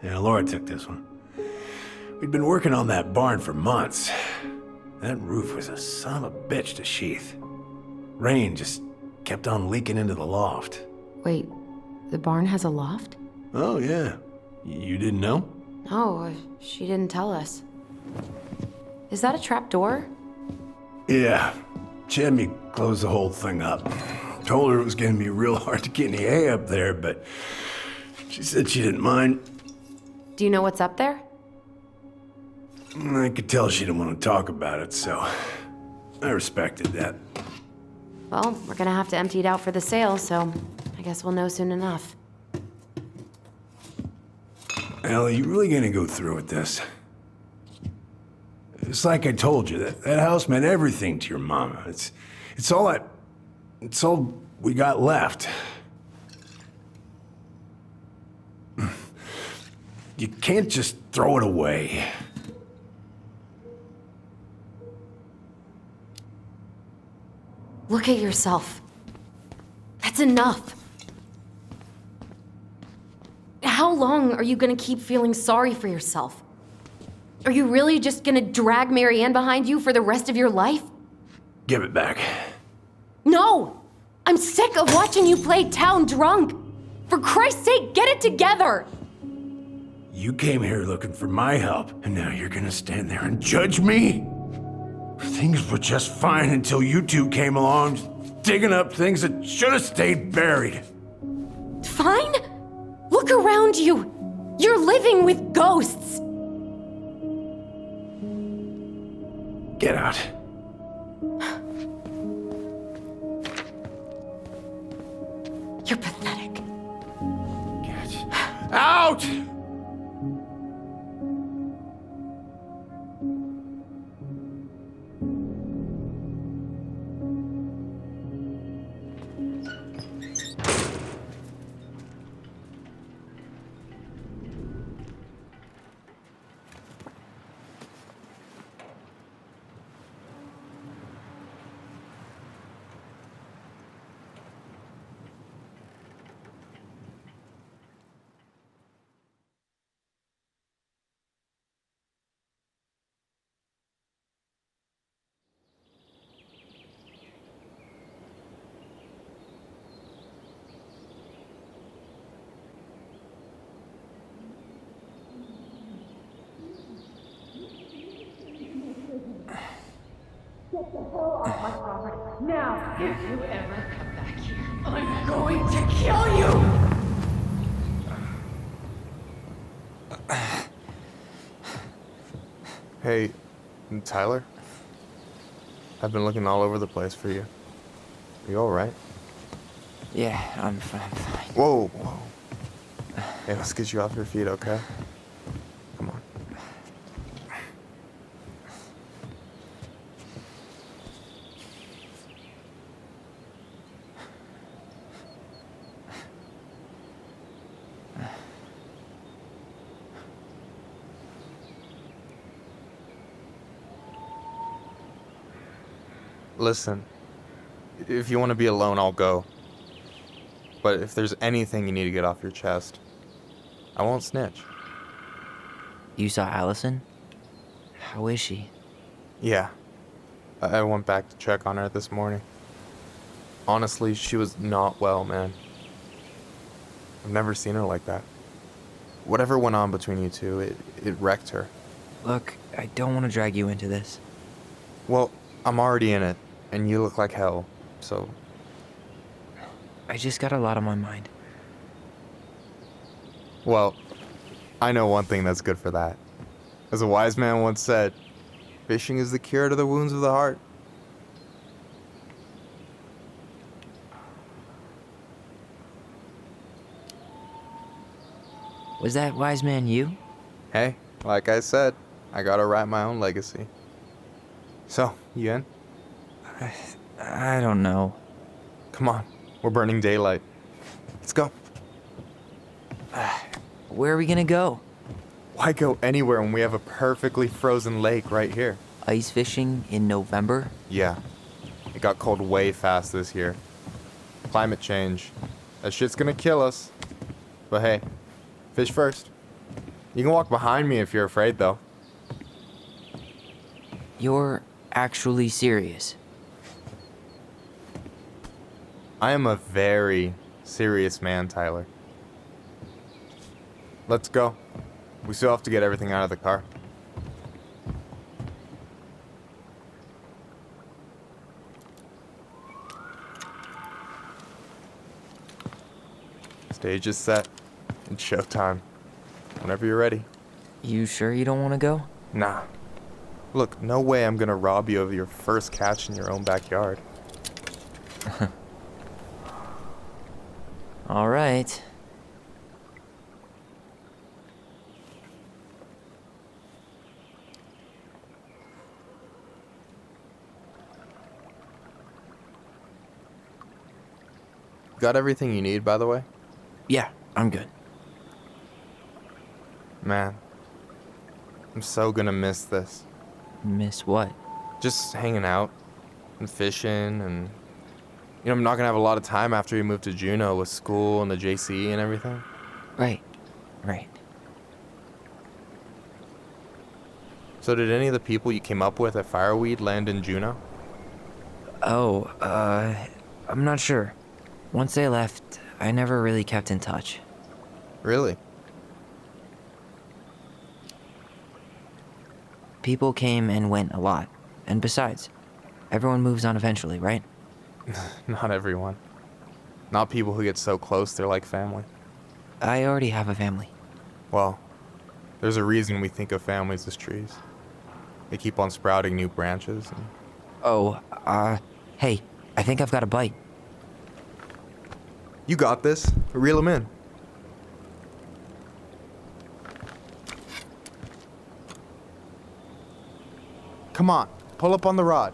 M: Yeah, Laura took this one. We'd been working on that barn for months. That roof was a son of a bitch to sheath. Rain just kept on leaking into the loft.
B: Wait, the barn has a loft?
M: Oh, yeah. You didn't know?
B: No, she didn't tell us. Is that a trap door?
O: Yeah. She had me close the whole thing up. Told her it was gonna be real hard to get any hay up there, but she said she didn't mind.
B: Do you know what's up there?
O: I could tell she didn't want to talk about it, so I respected that.
B: Well, we're gonna have to empty it out for the sale, so I guess we'll know soon enough.
O: Ellie, you really gonna go through with this? It's like I told you, that house meant everything to your mama. It's all we got left. You can't just throw it away.
B: Look at yourself. That's enough. How long are you gonna keep feeling sorry for yourself? Are you really just gonna drag Marianne behind you for the rest of your life?
O: Give it back.
B: No! I'm sick of watching you play town drunk. For Christ's sake, get it together!
O: You came here looking for my help, and now you're gonna stand there and judge me? Things were just fine until you two came along, digging up things that should have stayed buried.
B: Fine? Look around you. You're living with ghosts.
O: Get out.
B: You're pathetic.
O: Get out!
P: Get the hell off my property. Now, if you ever come back here, I'm going to kill you!
K: Hey, Tyler? I've been looking all over the place for you. Are you alright?
A: Yeah, I'm fine.
K: Whoa, whoa. Hey, let's get you off your feet, okay? Come on. Listen, if you want to be alone, I'll go. But if there's anything you need to get off your chest, I won't snitch.
A: You saw Allison? How is she?
K: Yeah. I went back to check on her this morning. Honestly, she was not well, man. I've never seen her like that. Whatever went on between you two, it wrecked her.
A: Look, I don't want to drag you into this.
K: Well, I'm already in it, and you look like hell, so...
A: I just got a lot on my mind.
K: Well, I know one thing that's good for that. As a wise man once said, fishing is the cure to the wounds of the heart.
A: Was that wise man you?
K: Hey, like I said, I gotta write my own legacy. So, you in?
A: I don't know.
K: Come on, we're burning daylight. Let's go.
A: Where are we gonna go?
K: Why go anywhere when we have a perfectly frozen lake right here?
A: Ice fishing in November?
K: Yeah. It got cold way fast this year. Climate change. That shit's gonna kill us. But hey, fish first. You can walk behind me if you're afraid, though.
A: You're actually serious?
K: I am a very serious man, Tyler. Let's go. We still have to get everything out of the car. Stage is set. It's showtime. Whenever you're ready.
A: You sure you don't want to go?
K: Nah. Look, no way I'm gonna rob you of your first catch in your own backyard.
A: All right.
K: Got everything you need, by the way?
A: Yeah, I'm good.
K: Man, I'm so gonna miss this.
A: Miss what?
K: Just hanging out and fishing and... You know, I'm not gonna have a lot of time after we move to Juneau with school and the JCE and everything.
A: Right.
K: So did any of the people you came up with at Fireweed land in Juneau?
A: Oh, I'm not sure. Once they left, I never really kept in touch.
K: Really?
A: People came and went a lot. And besides, everyone moves on eventually, right?
K: Not everyone. Not people who get so close they're like family.
A: I already have a family.
K: Well, there's a reason we think of families as trees. They keep on sprouting new branches and...
A: Oh, hey, I think I've got a bite.
K: You got this. Reel them in. Come on, pull up on the rod.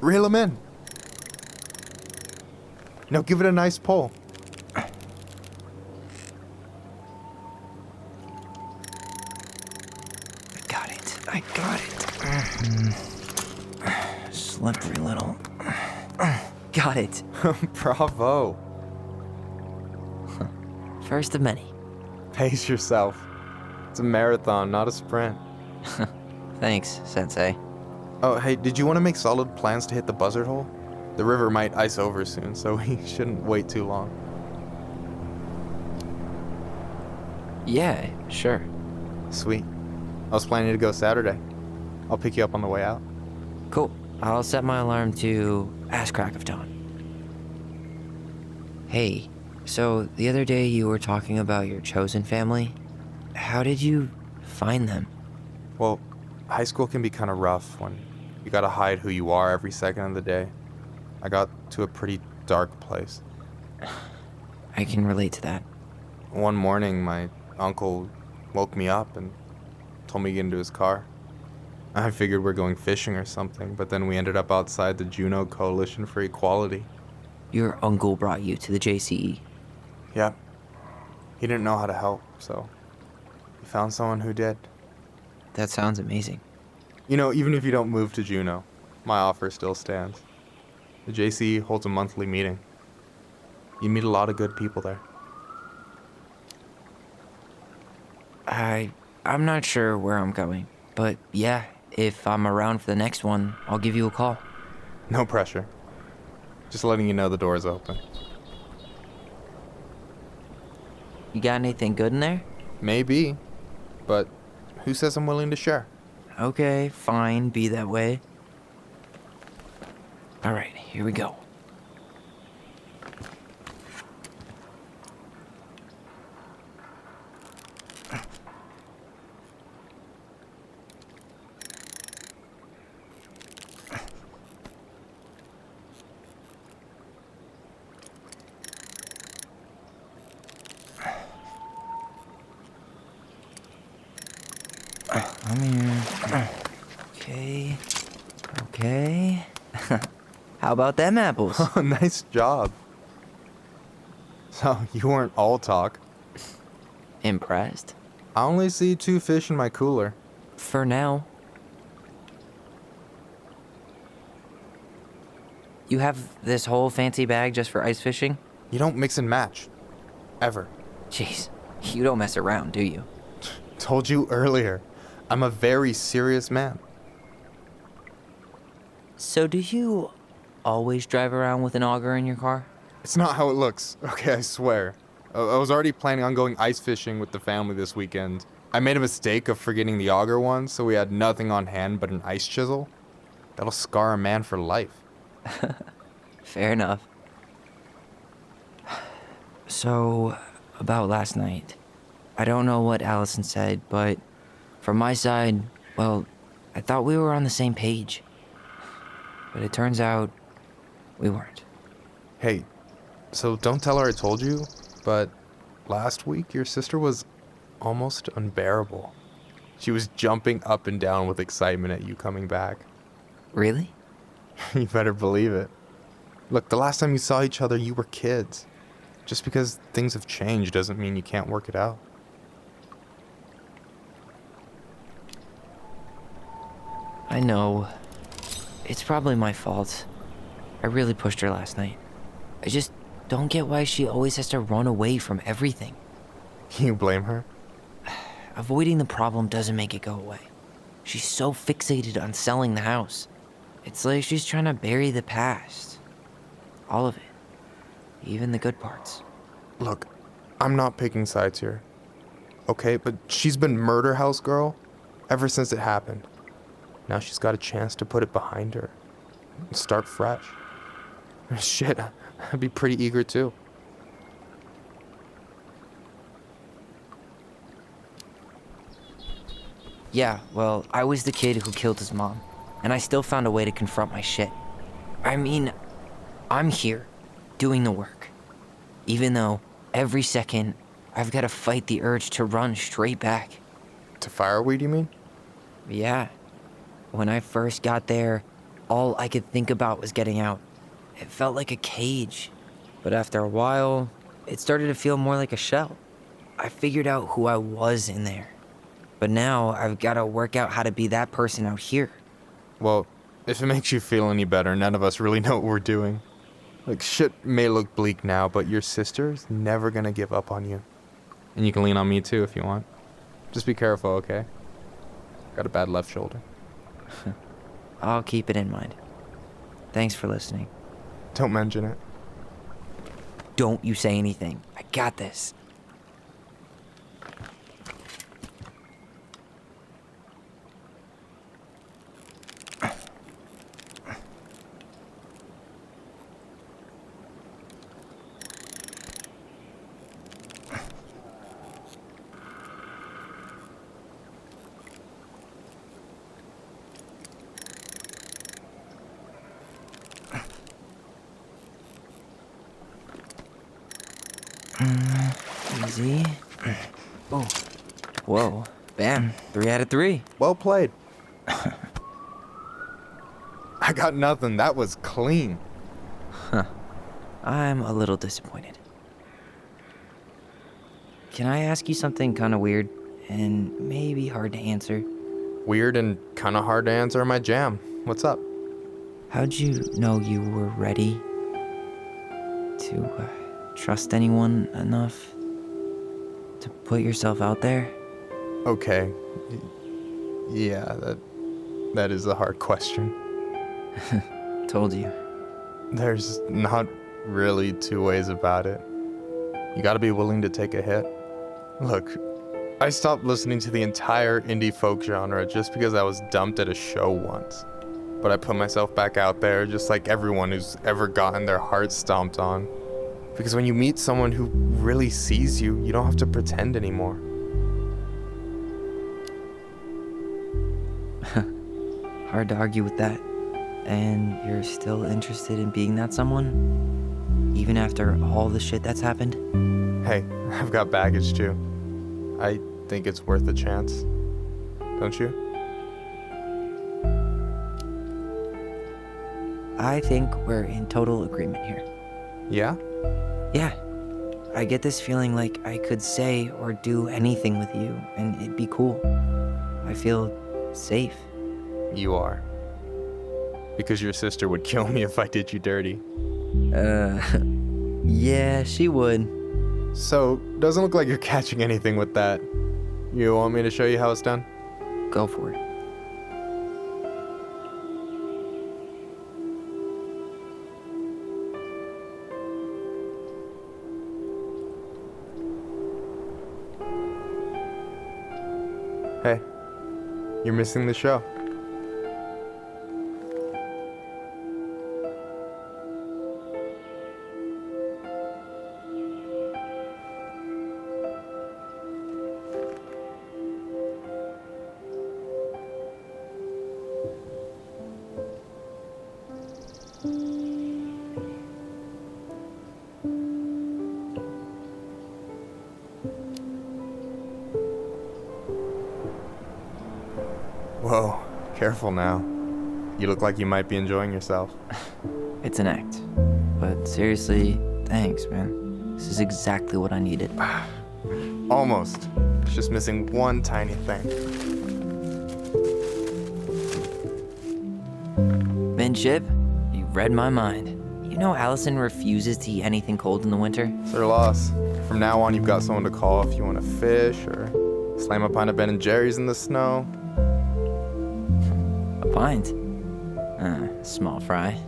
K: Reel them in. Now give it a nice pull.
A: I got it. Slippery little. Got it.
K: Bravo.
A: First of many.
K: Pace yourself. It's a marathon, not a sprint.
A: Thanks, Sensei.
K: Oh, hey, did you want to make solid plans to hit the buzzard hole? The river might ice over soon, so we shouldn't wait too long.
A: Yeah, sure.
K: Sweet. I was planning to go Saturday. I'll pick you up on the way out.
A: Cool. I'll set my alarm to ass crack of dawn. Hey, so the other day you were talking about your chosen family. How did you find them?
K: Well, high school can be kind of rough when you gotta hide who you are every second of the day. I got to a pretty dark place.
A: I can relate to that.
K: One morning, my uncle woke me up and told me to get into his car. I figured we're going fishing or something, but then we ended up outside the Juneau Coalition for Equality.
A: Your uncle brought you to the JCE?
K: Yep. He didn't know how to help, so he found someone who did.
A: That sounds amazing.
K: You know, even if you don't move to Juneau, my offer still stands. The JCE holds a monthly meeting. You meet a lot of good people there.
A: I'm not sure where I'm going, but yeah, if I'm around for the next one, I'll give you a call.
K: No pressure. Just letting you know the door's open.
A: You got anything good in there?
K: Maybe, but who says I'm willing to share?
A: Okay, fine, be that way. All right, here we go. Come here. Okay. How about them apples?
K: Nice job. So, you weren't all talk.
A: Impressed?
K: I only see 2 fish in my cooler.
A: For now. You have this whole fancy bag just for ice fishing?
K: You don't mix and match. Ever.
A: Jeez, you don't mess around, do you?
K: Told you earlier. I'm a very serious man.
A: So do you always drive around with an auger in your car?
K: It's not how it looks. Okay, I swear. I was already planning on going ice fishing with the family this weekend. I made a mistake of forgetting the auger one, so we had nothing on hand but an ice chisel. That'll scar a man for life.
A: Fair enough. So, about last night. I don't know what Allison said, but from my side, well, I thought we were on the same page. But it turns out we weren't.
K: Hey, so don't tell her I told you, but last week your sister was almost unbearable. She was jumping up and down with excitement at you coming back.
A: Really?
K: You better believe it. Look, the last time you saw each other, you were kids. Just because things have changed doesn't mean you can't work it out.
A: I know. It's probably my fault. I really pushed her last night. I just don't get why she always has to run away from everything.
K: You blame her?
A: Avoiding the problem doesn't make it go away. She's so fixated on selling the house. It's like she's trying to bury the past. All of it. Even the good parts.
K: Look, I'm not picking sides here. Okay, but she's been murder house girl ever since it happened. Now she's got a chance to put it behind her and start fresh. Shit, I'd be pretty eager too.
A: Yeah, well, I was the kid who killed his mom, and I still found a way to confront my shit. I mean, I'm here, doing the work. Even though, every second, I've got to fight the urge to run straight back.
K: To fireweed, you mean?
A: Yeah. When I first got there, all I could think about was getting out. It felt like a cage. But after a while, it started to feel more like a shell. I figured out who I was in there. But now, I've got to work out how to be that person out here.
K: Well, if it makes you feel any better, none of us really know what we're doing. Like, shit may look bleak now, but your sister's never gonna give up on you. And you can lean on me too if you want. Just be careful, okay? Got a bad left shoulder.
A: I'll keep it in mind. Thanks for listening.
K: Don't mention it.
A: Don't you say anything. I got this. Easy. Oh. Whoa. Bam. 3 out of 3.
K: Well played. I got nothing. That was clean.
A: Huh. I'm a little disappointed. Can I ask you something kind of weird and maybe hard to answer?
K: Weird and kind of hard to answer my jam. What's up?
A: How'd you know you were ready to trust anyone enough to put yourself out there?
K: Okay. Yeah, that is a hard question.
A: Told you.
K: There's not really two ways about it. You gotta be willing to take a hit. Look, I stopped listening to the entire indie folk genre just because I was dumped at a show once. But I put myself back out there just like everyone who's ever gotten their heart stomped on. Because when you meet someone who really sees you, you don't have to pretend anymore.
A: Hard to argue with that. And you're still interested in being that someone? Even after all the shit that's happened?
K: Hey, I've got baggage too. I think it's worth a chance. Don't you?
A: I think we're in total agreement here.
K: Yeah?
A: Yeah. I get this feeling like I could say or do anything with you, and it'd be cool. I feel safe.
K: You are. Because your sister would kill me if I did you dirty.
A: Yeah, she would.
K: So, doesn't look like you're catching anything with that. You want me to show you how it's done?
A: Go for it.
K: Hey, you're missing the show. Whoa, careful now. You look like you might be enjoying yourself.
A: It's an act. But seriously, thanks, man. This is exactly what I needed.
K: Almost. It's just missing one tiny thing.
A: Minship, you read my mind. You know Allison refuses to eat anything cold in the winter?
K: It's her loss. From now on, you've got someone to call if you want to fish or slam a pint of Ben & Jerry's in the snow.
A: A pint? Small fry.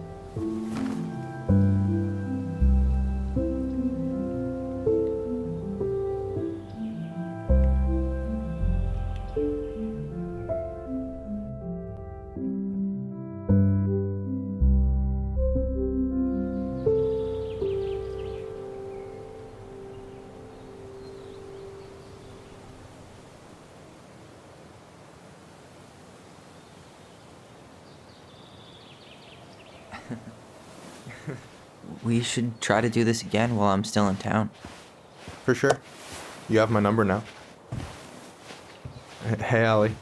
A: We should try to do this again while I'm still in town.
K: For sure. You have my number now. Hey, Allie.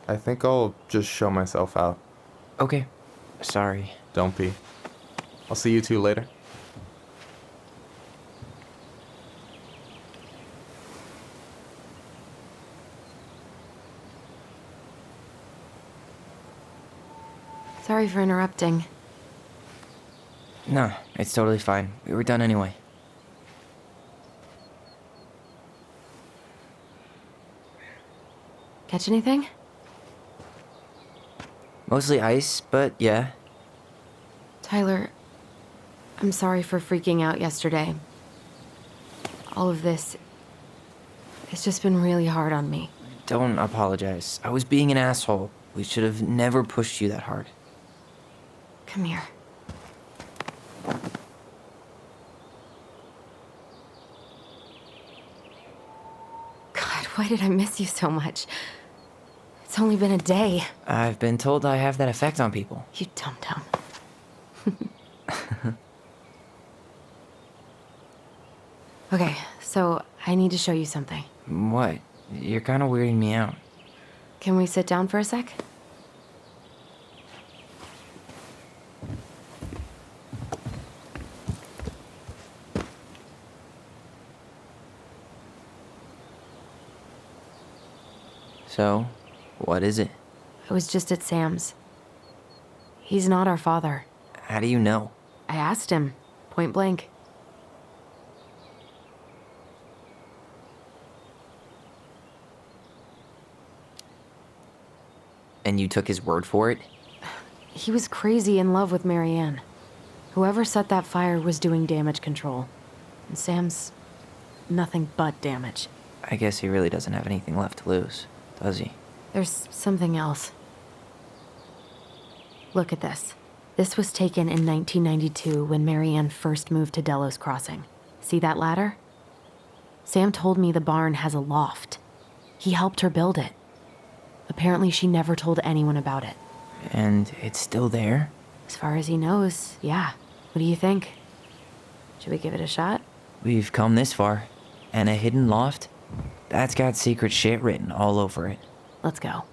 K: I think I'll just show myself out.
A: Okay. Sorry.
K: Don't be. I'll see you two later.
B: Sorry for interrupting.
A: No, it's totally fine. We were done anyway.
B: Catch anything?
A: Mostly ice, but yeah.
B: Tyler, I'm sorry for freaking out yesterday. All of this, it's just been really hard on me.
A: Don't apologize. I was being an asshole. We should have never pushed you that hard.
B: Come here. God, why did I miss you so much? It's only been a day.
A: I've been told I have that effect on people.
B: You dum-dum. Okay, so I need to show you something.
A: What? You're kind of weirding me out.
B: Can we sit down for a sec?
A: So, what is it?
B: I was just at Sam's. He's not our father.
A: How do you know?
B: I asked him, point blank.
A: And you took his word for it?
B: He was crazy in love with Marianne. Whoever set that fire was doing damage control. And Sam's nothing but damage.
A: I guess he really doesn't have anything left to lose, does he?
B: There's something else. Look at this. This was taken in 1992 when Marianne first moved to Delos Crossing. See that ladder? Sam told me the barn has a loft. He helped her build it. Apparently she never told anyone about it.
A: And it's still there?
B: As far as he knows, yeah. What do you think? Should we give it a shot?
A: We've come this far. And a hidden loft? That's got secret shit written all over it.
B: Let's go.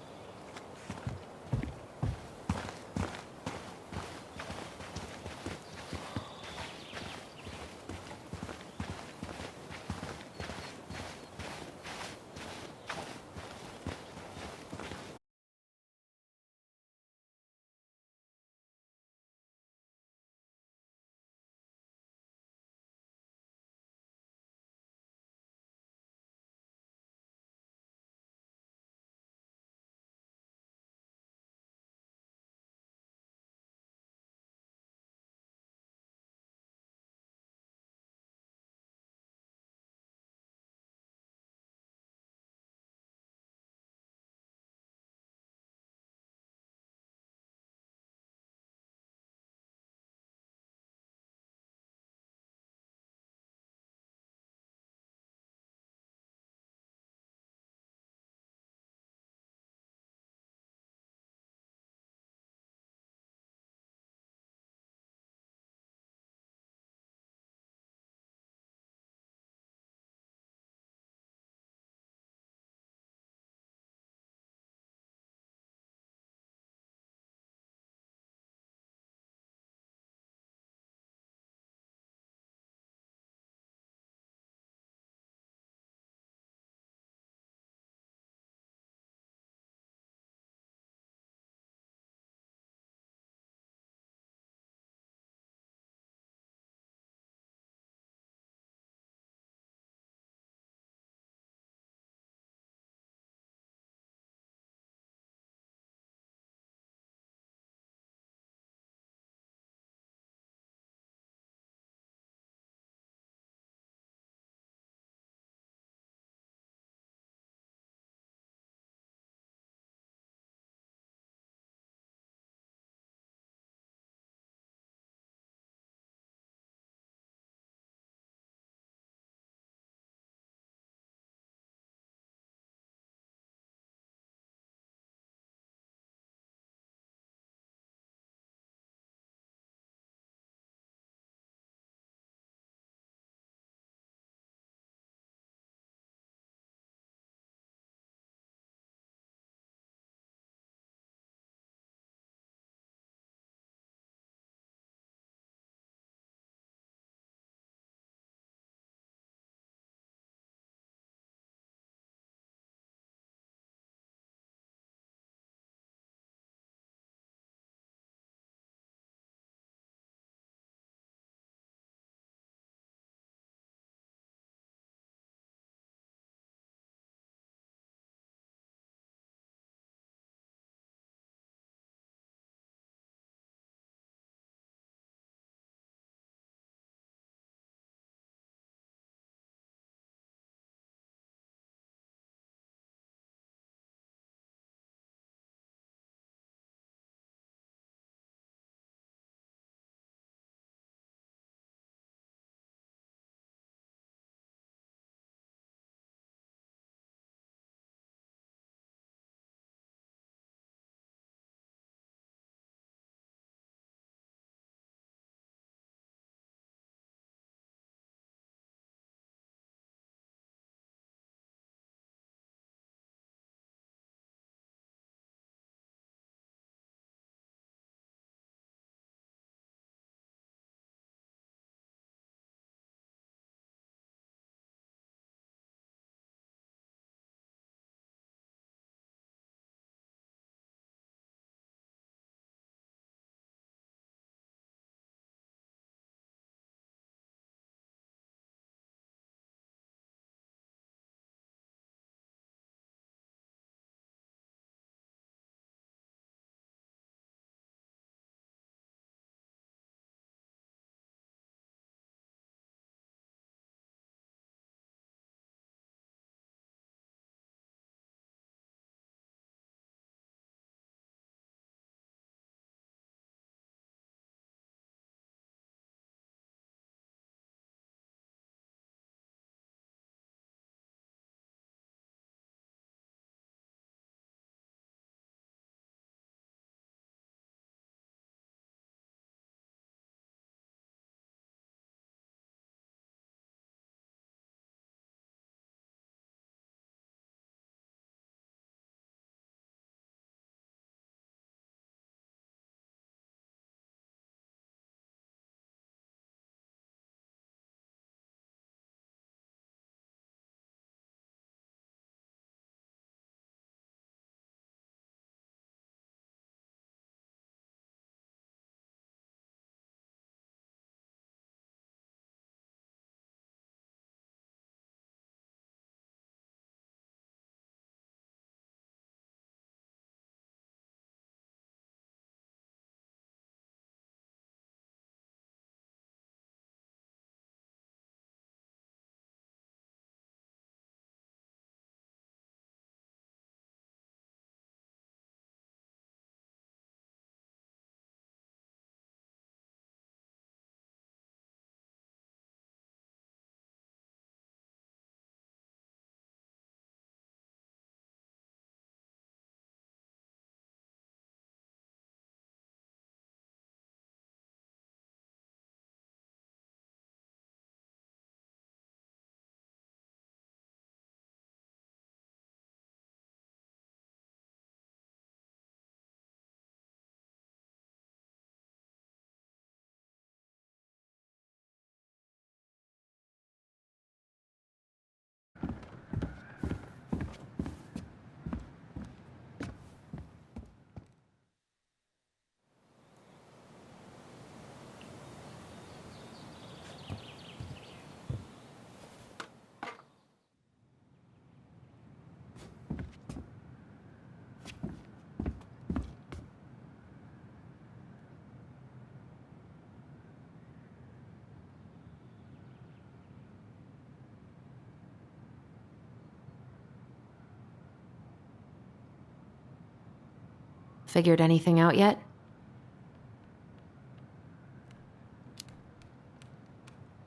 B: Figured anything out yet?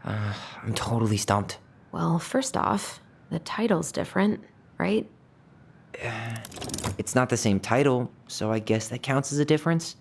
A: I'm totally stumped.
B: Well, first off, the title's different, right?
A: It's not the same title, so I guess that counts as a difference.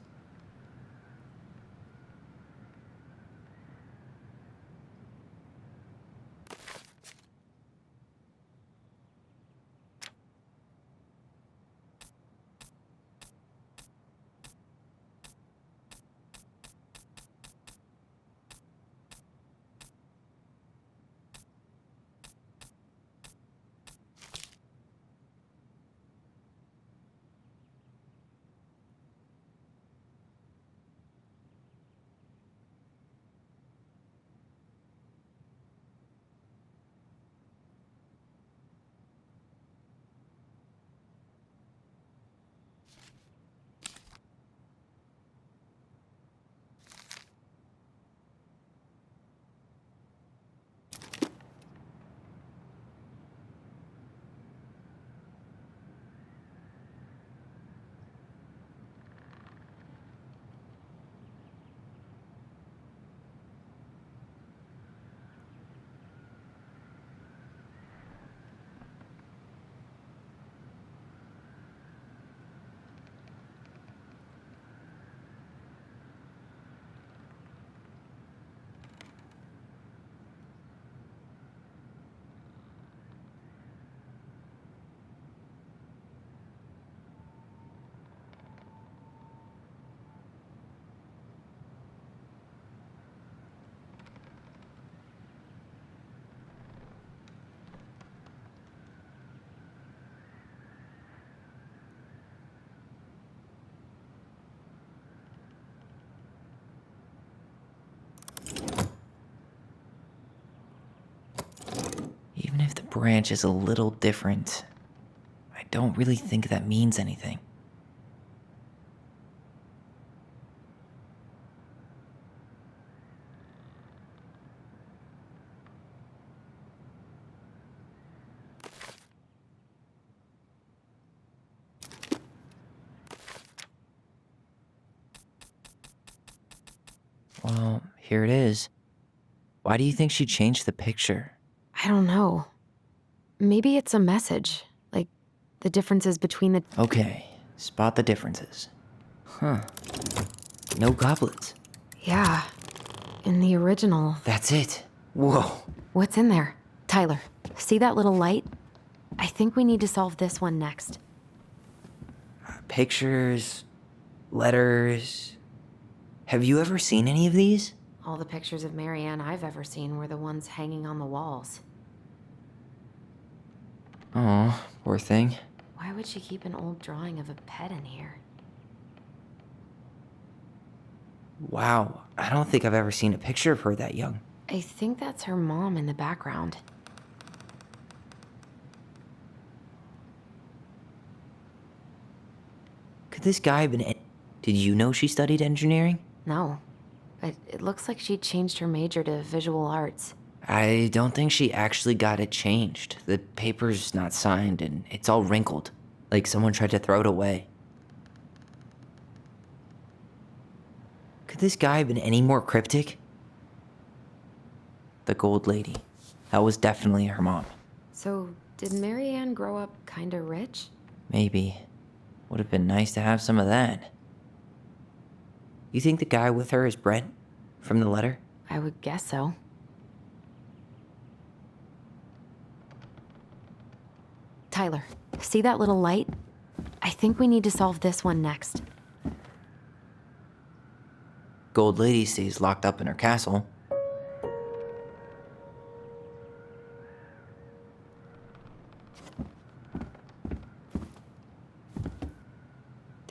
A: Even if the branch is a little different, I don't really think that means anything. Well, here it is. Why do you think she changed the picture?
B: I don't know. Maybe it's a message, like the differences between the...
A: Okay, spot the differences. Huh. No goblets.
B: Yeah, in the original...
A: That's it. Whoa.
B: What's in there? Tyler, see that little light? I think we need to solve this one next.
A: Pictures, letters... Have you ever seen any of these?
B: All the pictures of Marianne I've ever seen were the ones hanging on the walls.
A: Oh, poor thing.
B: Why would she keep an old drawing of a pet in here?
A: Wow, I don't think I've ever seen a picture of her that young.
B: I think that's her mom in the background.
A: Could this guy have been... Did you know she studied engineering?
B: No, but it looks like she changed her major to visual arts.
A: I don't think she actually got it changed. The paper's not signed and it's all wrinkled, like someone tried to throw it away. Could this guy have been any more cryptic? The gold lady. That was definitely her mom.
B: So, did Marianne grow up kinda rich?
A: Maybe. Would have been nice to have some of that. You think the guy with her is Brett? From the letter?
B: I would guess so. Tyler, see that little light? I think we need to solve this one next.
A: Gold lady stays locked up in her castle.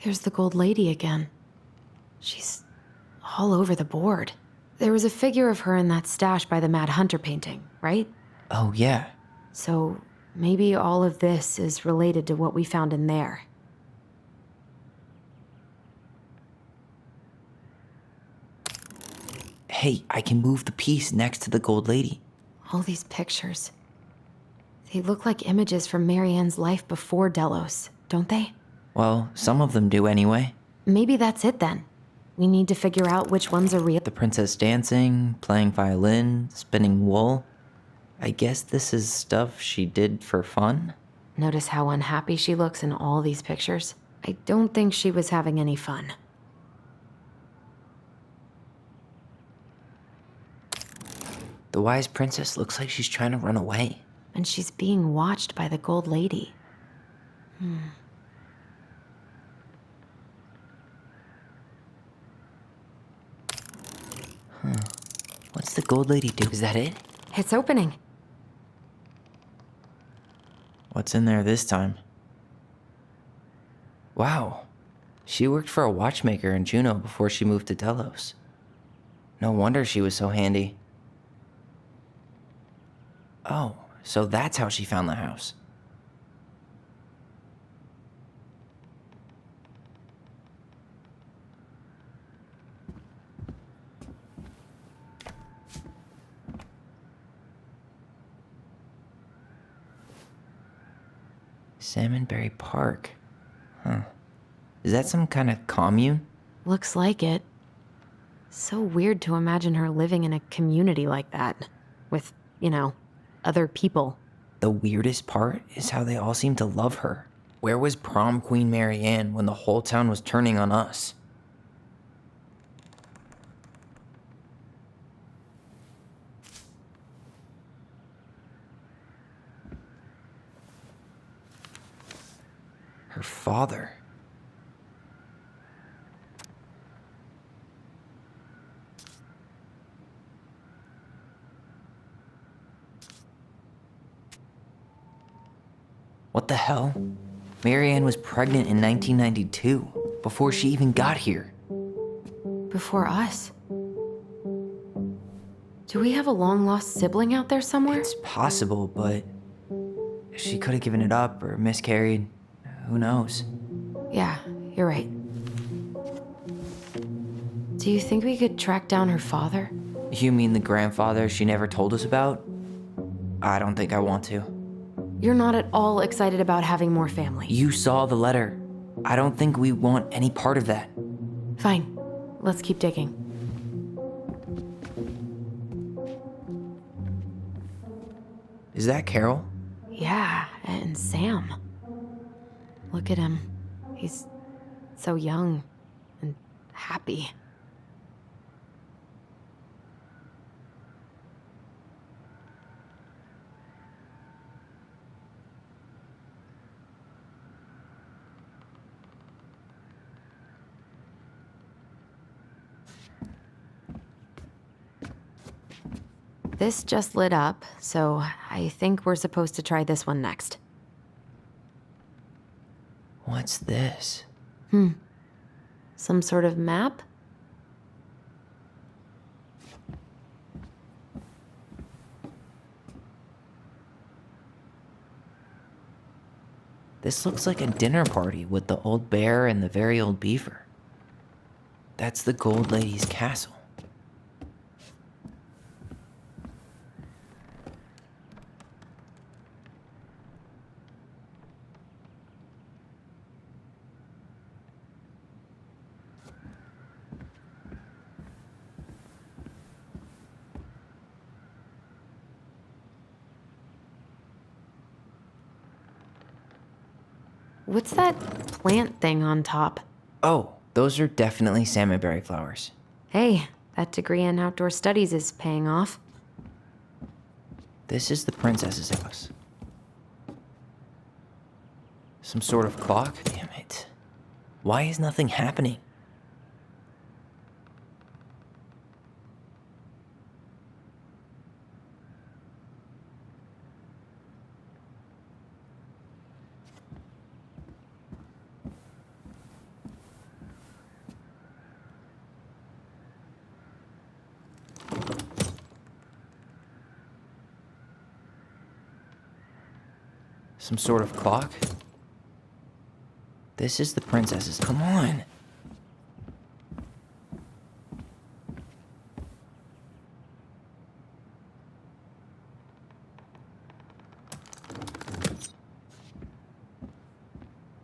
B: There's the gold lady again. She's all over the board. There was a figure of her in that stash by the Mad Hunter painting, right?
A: Oh, yeah.
B: So maybe all of this is related to what we found in there.
A: Hey, I can move the piece next to the gold lady.
B: All these pictures. They look like images from Marianne's life before Delos, don't they?
A: Well, some of them do anyway.
B: Maybe that's it then. We need to figure out which ones are real.
A: The princess dancing, playing violin, spinning wool. I guess this is stuff she did for fun?
B: Notice how unhappy she looks in all these pictures? I don't think she was having any fun.
A: The wise princess looks like she's trying to run away.
B: And she's being watched by the gold lady.
A: What's the gold lady do? Is that it?
B: It's opening.
A: What's in there this time? Wow. She worked for a watchmaker in Juneau before she moved to Delos. No wonder she was so handy. Oh, so that's how she found the house. Salmonberry Park. Huh. Is that some kind of commune?
B: Looks like it. So weird to imagine her living in a community like that. With, other people.
A: The weirdest part is how they all seem to love her. Where was prom queen Mary Ann when the whole town was turning on us? Her father. What the hell? Mary Ann was pregnant in 1992, before she even got here.
B: Before us? Do we have a long-lost sibling out there somewhere?
A: It's possible, but she could have given it up or miscarried. Who knows?
B: Yeah, you're right. Do you think we could track down her father?
A: You mean the grandfather she never told us about? I don't think I want to.
B: You're not at all excited about having more family.
A: You saw the letter. I don't think we want any part of that.
B: Fine. Let's keep digging.
A: Is that Carol?
B: Yeah, and Sam. Look at him. He's so young and happy. This just lit up, so I think we're supposed to try this one next.
A: What's this?
B: Some sort of map?
A: This looks like a dinner party with the old bear and the very old beaver. That's the Gold Lady's castle.
B: What's that plant thing on top?
A: Oh, those are definitely salmonberry flowers.
B: Hey, that degree in outdoor studies is paying off.
A: This is the princess's house. Some sort of clock? Damn it. Why is nothing happening? Some sort of clock? This is the princess's. Come on.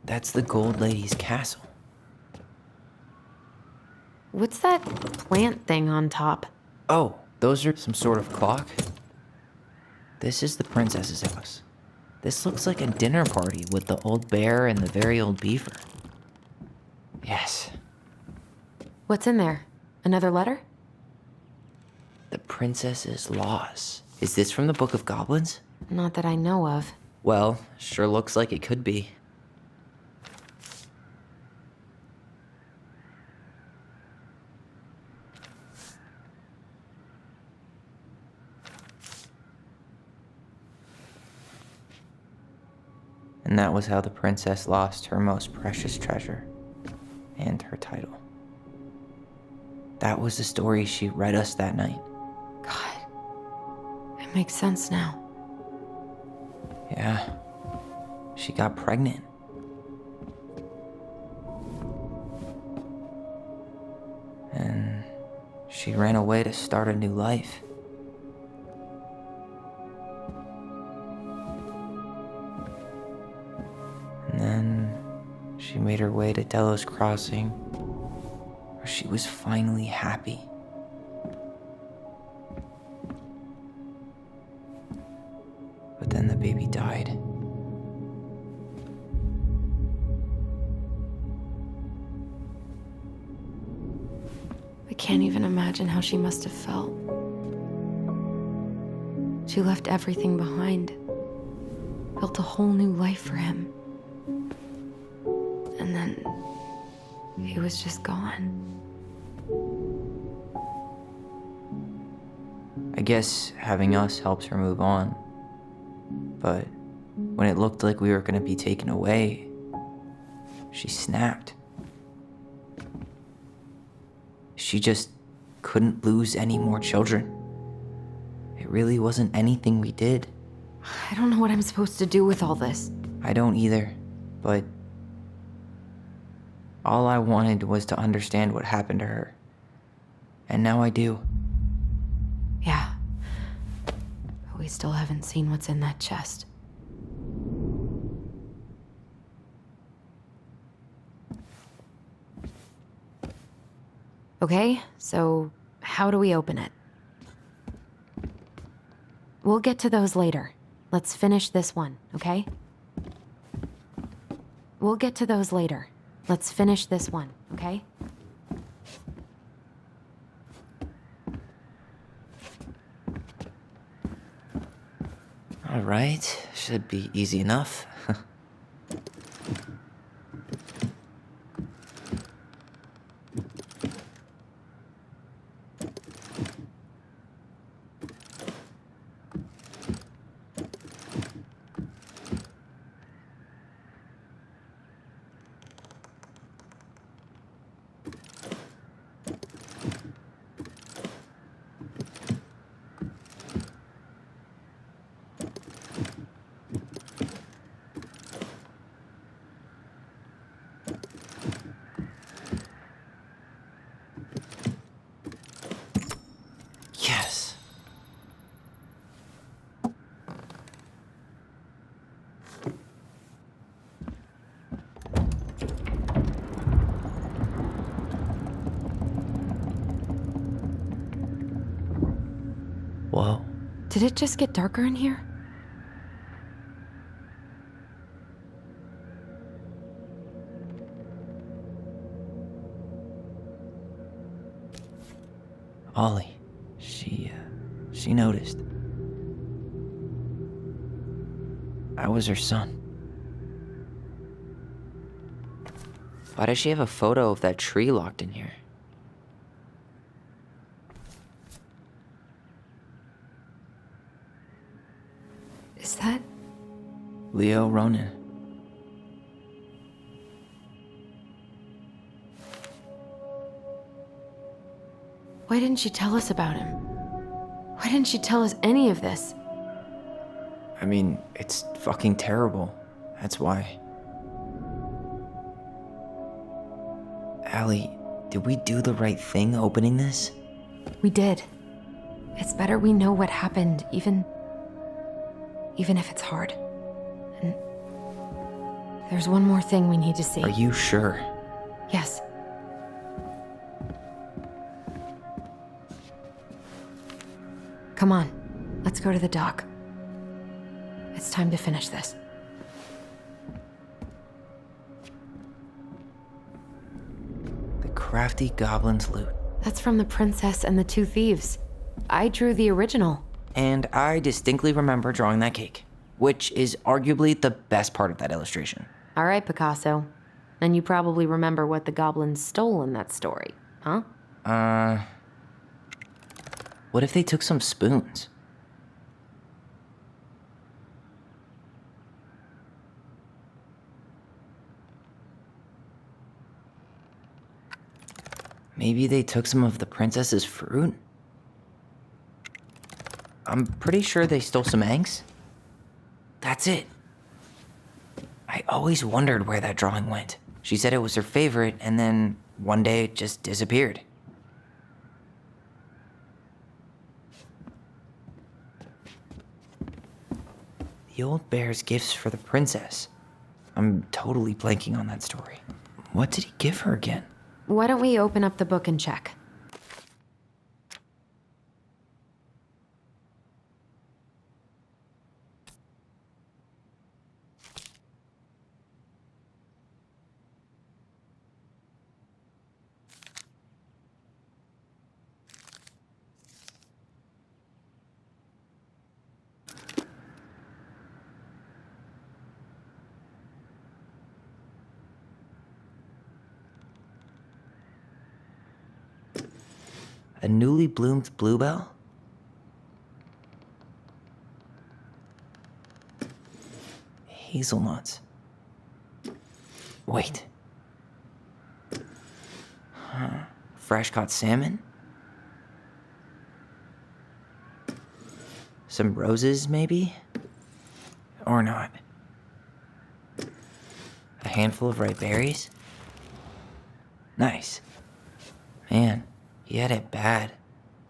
A: That's the Gold Lady's castle.
B: What's that plant thing on top?
A: Oh, those are some sort of clock? This is the princess's house. This looks like a dinner party with the old bear and the very old beaver. Yes.
B: What's in there? Another letter?
A: The princess's laws. Is this from the Book of Goblins?
B: Not that I know of.
A: Well, sure looks like it could be. And that was how the princess lost her most precious treasure and her title. That was the story she read us that night.
B: God, it makes sense now.
A: Yeah, she got pregnant. And she ran away to start a new life. And then she made her way to Delos Crossing, where she was finally happy. But then the baby died.
B: I can't even imagine how she must have felt. She left everything behind, built a whole new life for him. And then he was just gone.
A: I guess having us helps her move on. But when it looked like we were gonna be taken away, she snapped. She just couldn't lose any more children. It really wasn't anything we did.
B: I don't know what I'm supposed to do with all this.
A: I don't either, but all I wanted was to understand what happened to her. And now I do.
B: Yeah. But we still haven't seen what's in that chest. Okay, so how do we open it? We'll get to those later. Let's finish this one, okay? We'll get to those later. Let's finish this one, okay?
A: All right, should be easy enough. Yes. Whoa.
B: Did it just get darker in here?
A: Ollie. She noticed. I was her son. Why does she have a photo of that tree locked in here?
B: Is that...
A: Leo Ronan.
B: Why didn't she tell us about him? Why didn't she tell us any of this?
A: I mean, it's fucking terrible. That's why. Allie, did we do the right thing opening this?
B: We did. It's better we know what happened, even if it's hard. And there's one more thing we need to see.
A: Are you sure?
B: Yes. Come on, let's go to the dock. It's time to finish this.
A: The crafty goblin's loot.
B: That's from the princess and the two thieves. I drew the original.
A: And I distinctly remember drawing that cake, which is arguably the best part of that illustration.
B: All right, Picasso. And you probably remember what the goblins stole in that story, huh?
A: What if they took some spoons? Maybe they took some of the princess's fruit? I'm pretty sure they stole some eggs. That's it. I always wondered where that drawing went. She said it was her favorite, and then one day it just disappeared. The old bear's gifts for the princess. I'm totally blanking on that story. What did he give her again?
B: Why don't we open up the book and check?
A: A newly bloomed bluebell? Hazelnuts. Wait. Fresh caught salmon? Some roses, maybe? Or not? A handful of ripe berries? Nice. Man. He had it bad.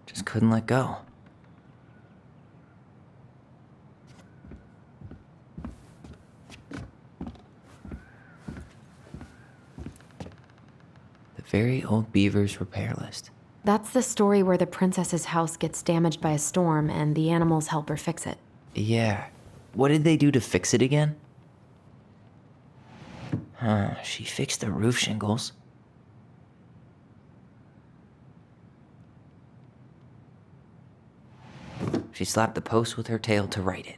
A: Just couldn't let go. The Very Old Beaver's Repair List.
B: That's the story where the princess's house gets damaged by a storm and the animals help her fix it.
A: Yeah. What did they do to fix it again? She fixed the roof shingles. She slapped the post with her tail to right it.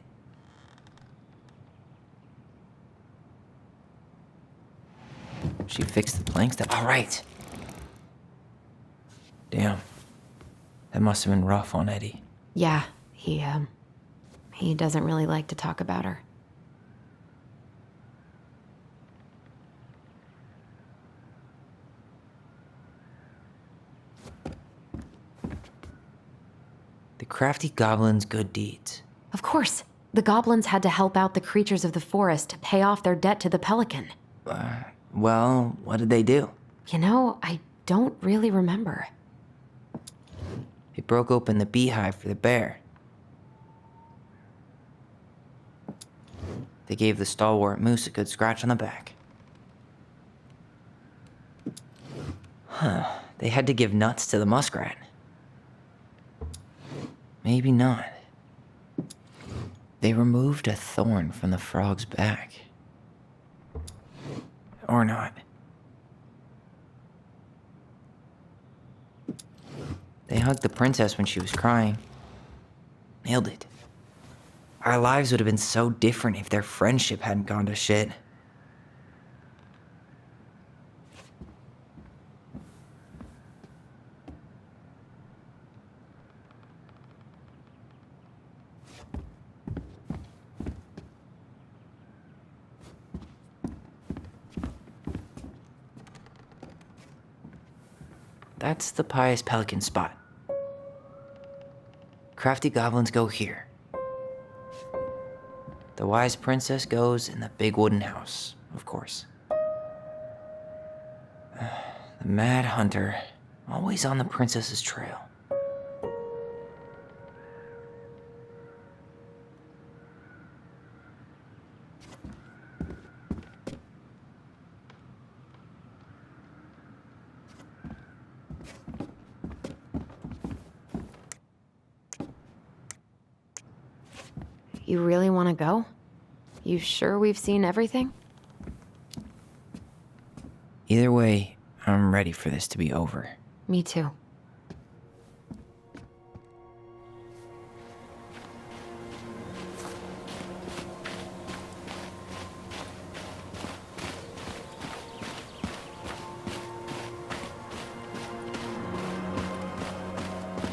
A: She fixed the planks that... All right. Damn. That must have been rough on Eddie.
B: Yeah, he doesn't really like to talk about her.
A: The crafty goblin's good deeds.
B: Of course. The goblins had to help out the creatures of the forest to pay off their debt to the pelican.
A: Well, what did they do?
B: You know, I don't really remember.
A: They broke open the beehive for the bear. They gave the stalwart moose a good scratch on the back. They had to give nuts to the muskrat. Maybe not. They removed a thorn from the frog's back. Or not. They hugged the princess when she was crying. Nailed it. Our lives would have been so different if their friendship hadn't gone to shit. That's the pious pelican spot. Crafty goblins go here. The wise princess goes in the big wooden house, of course. The mad hunter, always on the princess's trail.
B: You really want to go? You sure we've seen everything?
A: Either way, I'm ready for this to be over.
B: Me too.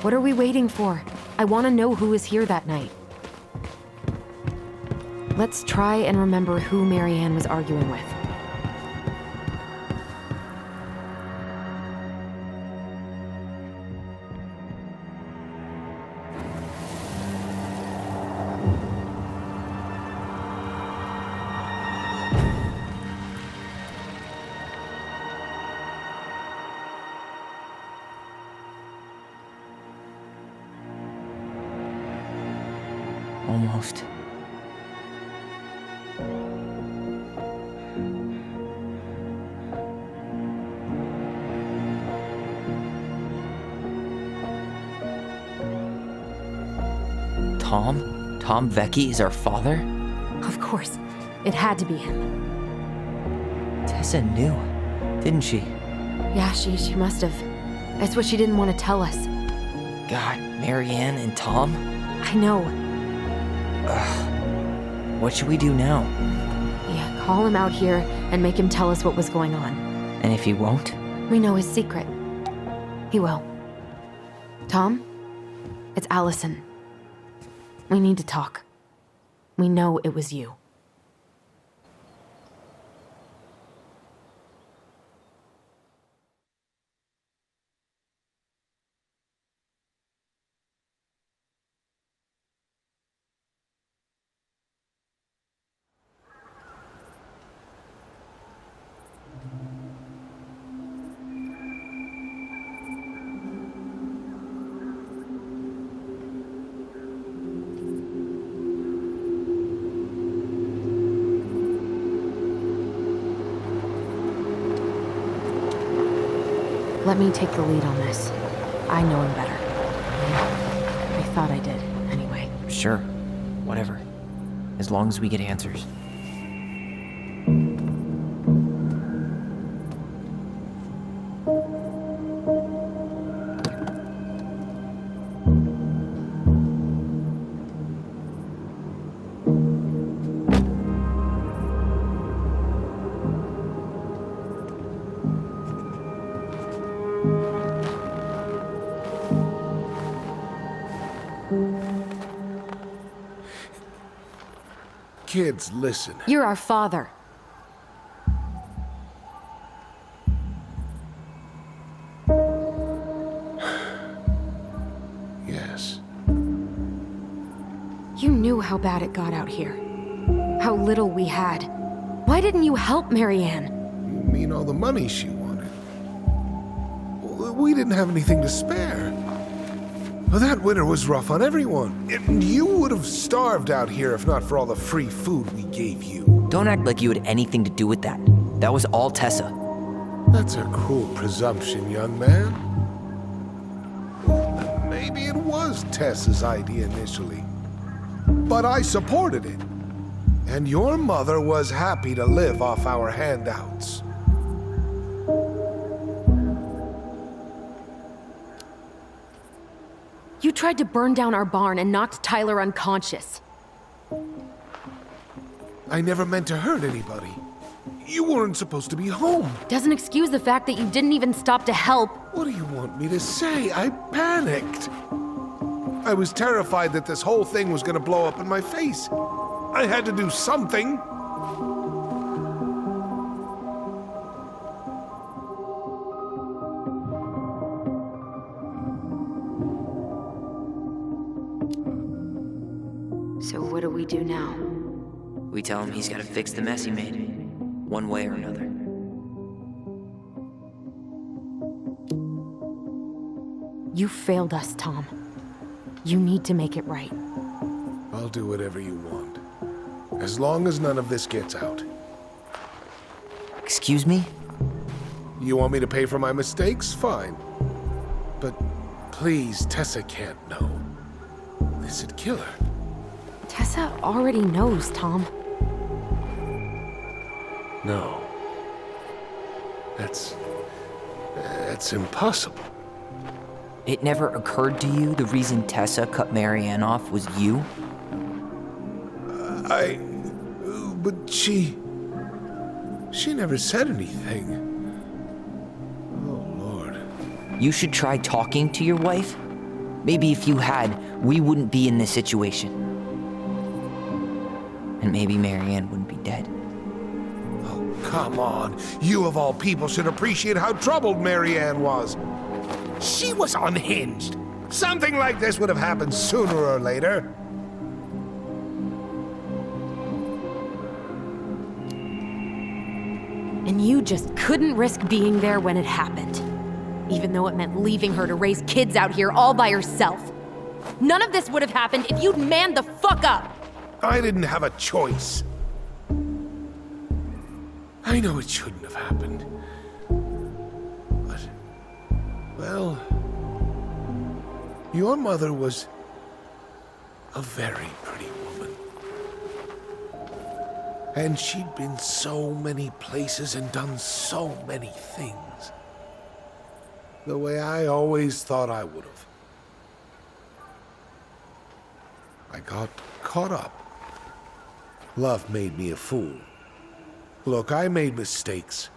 B: What are we waiting for? I want to know who was here that night. Let's try and remember who Marianne was arguing with.
A: Almost. Tom? Tom Vecchi is our father?
B: Of course. It had to be him.
A: Tessa knew, didn't she?
B: Yeah, she must have. That's what she didn't want to tell us.
A: God, Marianne and Tom?
B: I know.
A: What should we do now?
B: Yeah, call him out here and make him tell us what was going on.
A: And if he won't?
B: We know his secret. He will. Tom? It's Allison. We need to talk. We know it was you. Let me take the lead on this. I know him better. I thought I did, anyway.
A: Sure. Whatever. As long as we get answers.
J: Kids, listen.
B: You're our father.
J: Yes.
B: You knew how bad it got out here. How little we had. Why didn't you help Marianne?
J: You mean all the money she wanted? We didn't have anything to spare. Well, that winter was rough on everyone. You would have starved out here if not for all the free food we gave you.
A: Don't act like you had anything to do with that. That was all Tessa.
J: That's a cruel presumption, young man. Maybe it was Tessa's idea initially. But I supported it. And your mother was happy to live off our handouts.
B: You tried to burn down our barn and knocked Tyler unconscious.
J: I never meant to hurt anybody. You weren't supposed to be home.
B: Doesn't excuse the fact that you didn't even stop to help.
J: What do you want me to say? I panicked. I was terrified that this whole thing was gonna blow up in my face. I had to do something.
B: So what do we do now?
A: We tell him he's got to fix the mess he made, one way or another.
B: You failed us, Tom. You need to make it right.
J: I'll do whatever you want. As long as none of this gets out.
A: Excuse me?
J: You want me to pay for my mistakes? Fine. But please, Tessa can't know. This'd kill her.
B: Tessa already knows, Tom.
J: No. That's impossible.
A: It never occurred to you the reason Tessa cut Marianne off was you?
J: But she never said anything. Oh, Lord.
A: You should try talking to your wife. Maybe if you had, we wouldn't be in this situation. And maybe Marianne wouldn't be dead.
J: Oh, come on. You of all people should appreciate how troubled Marianne was. She was unhinged. Something like this would have happened sooner or later.
B: And you just couldn't risk being there when it happened. Even though it meant leaving her to raise kids out here all by herself. None of this would have happened if you'd manned the fuck up!
J: I didn't have a choice. I know it shouldn't have happened. But, well, your mother was a very pretty woman. And she'd been so many places and done so many things. The way I always thought I would have. I got caught up. Love made me a fool. Look, I made mistakes.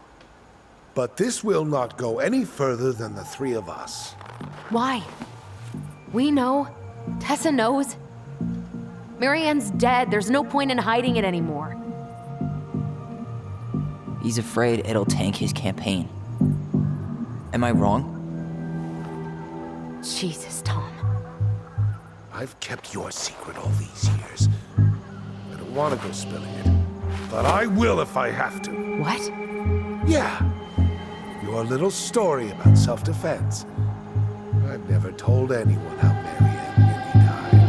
J: But this will not go any further than the three of us.
B: Why? We know. Tessa knows. Marianne's dead. There's no point in hiding it anymore.
A: He's afraid it'll tank his campaign. Am I wrong?
B: Jesus, Tom.
J: I've kept your secret all these years. I don't want to go spilling it. But I will if I have to.
B: What?
J: Yeah. Your little story about self-defense. I've never told anyone how Marianne really died.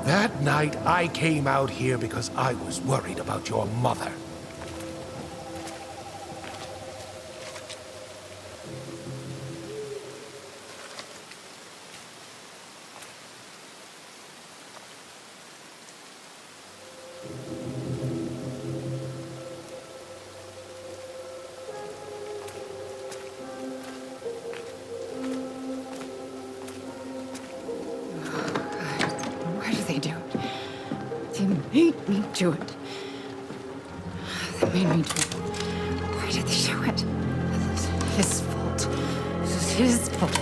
J: That night, I came out here because I was worried about your mother.
F: Do it. They made me do it. Why did they do it? This is his fault. This is his fault.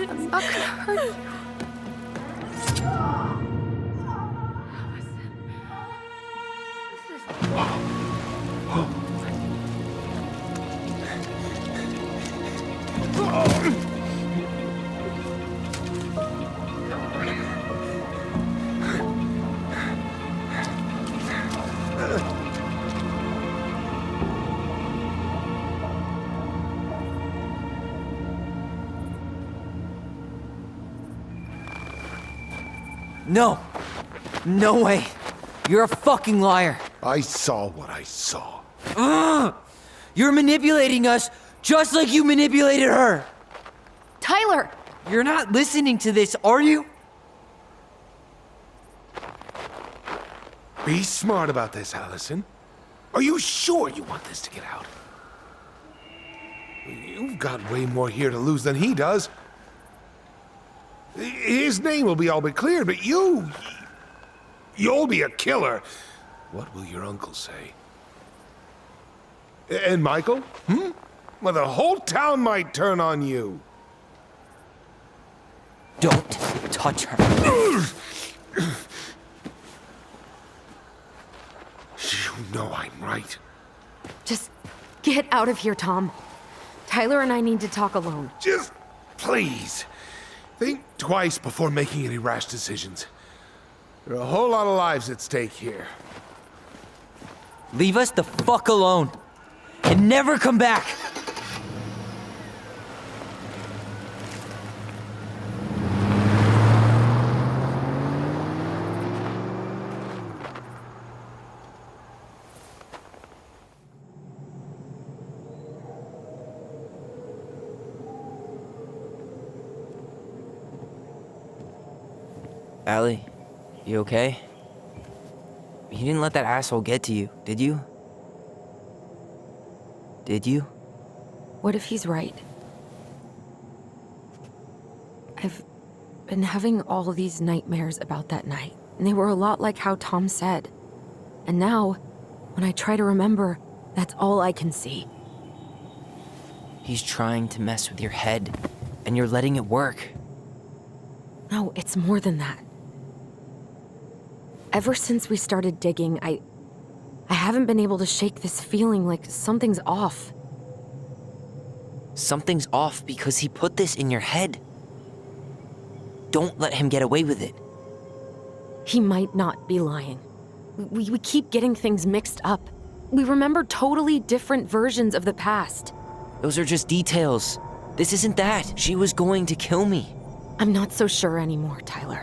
B: I'm not gonna hurt you.
A: No! No way! You're a fucking liar!
J: I saw what I saw.
A: You're manipulating us just like you manipulated her!
B: Tyler!
A: You're not listening to this, are you?
J: Be smart about this, Allison. Are you sure you want this to get out? You've got way more here to lose than he does. His name will be all but cleared, but you'll be a killer. What will your uncle say? And Michael? Well, the whole town might turn on you.
A: Don't touch her.
J: You know I'm right.
B: Just get out of here, Tom. Tyler and I need to talk alone.
J: Just please. Think twice before making any rash decisions. There are a whole lot of lives at stake here.
A: Leave us the fuck alone. And never come back. Allie, you okay? You didn't let that asshole get to you, did you? Did you?
B: What if he's right? I've been having all these nightmares about that night, and they were a lot like how Tom said. And now, when I try to remember, that's all I can see.
A: He's trying to mess with your head, and you're letting it work.
B: No, it's more than that. Ever since we started digging, I haven't been able to shake this feeling like something's off.
A: Something's off because he put this in your head. Don't let him get away with it.
B: He might not be lying. We keep getting things mixed up. We remember totally different versions of the past.
A: Those are just details. This isn't that. She was going to kill me.
B: I'm not so sure anymore, Tyler.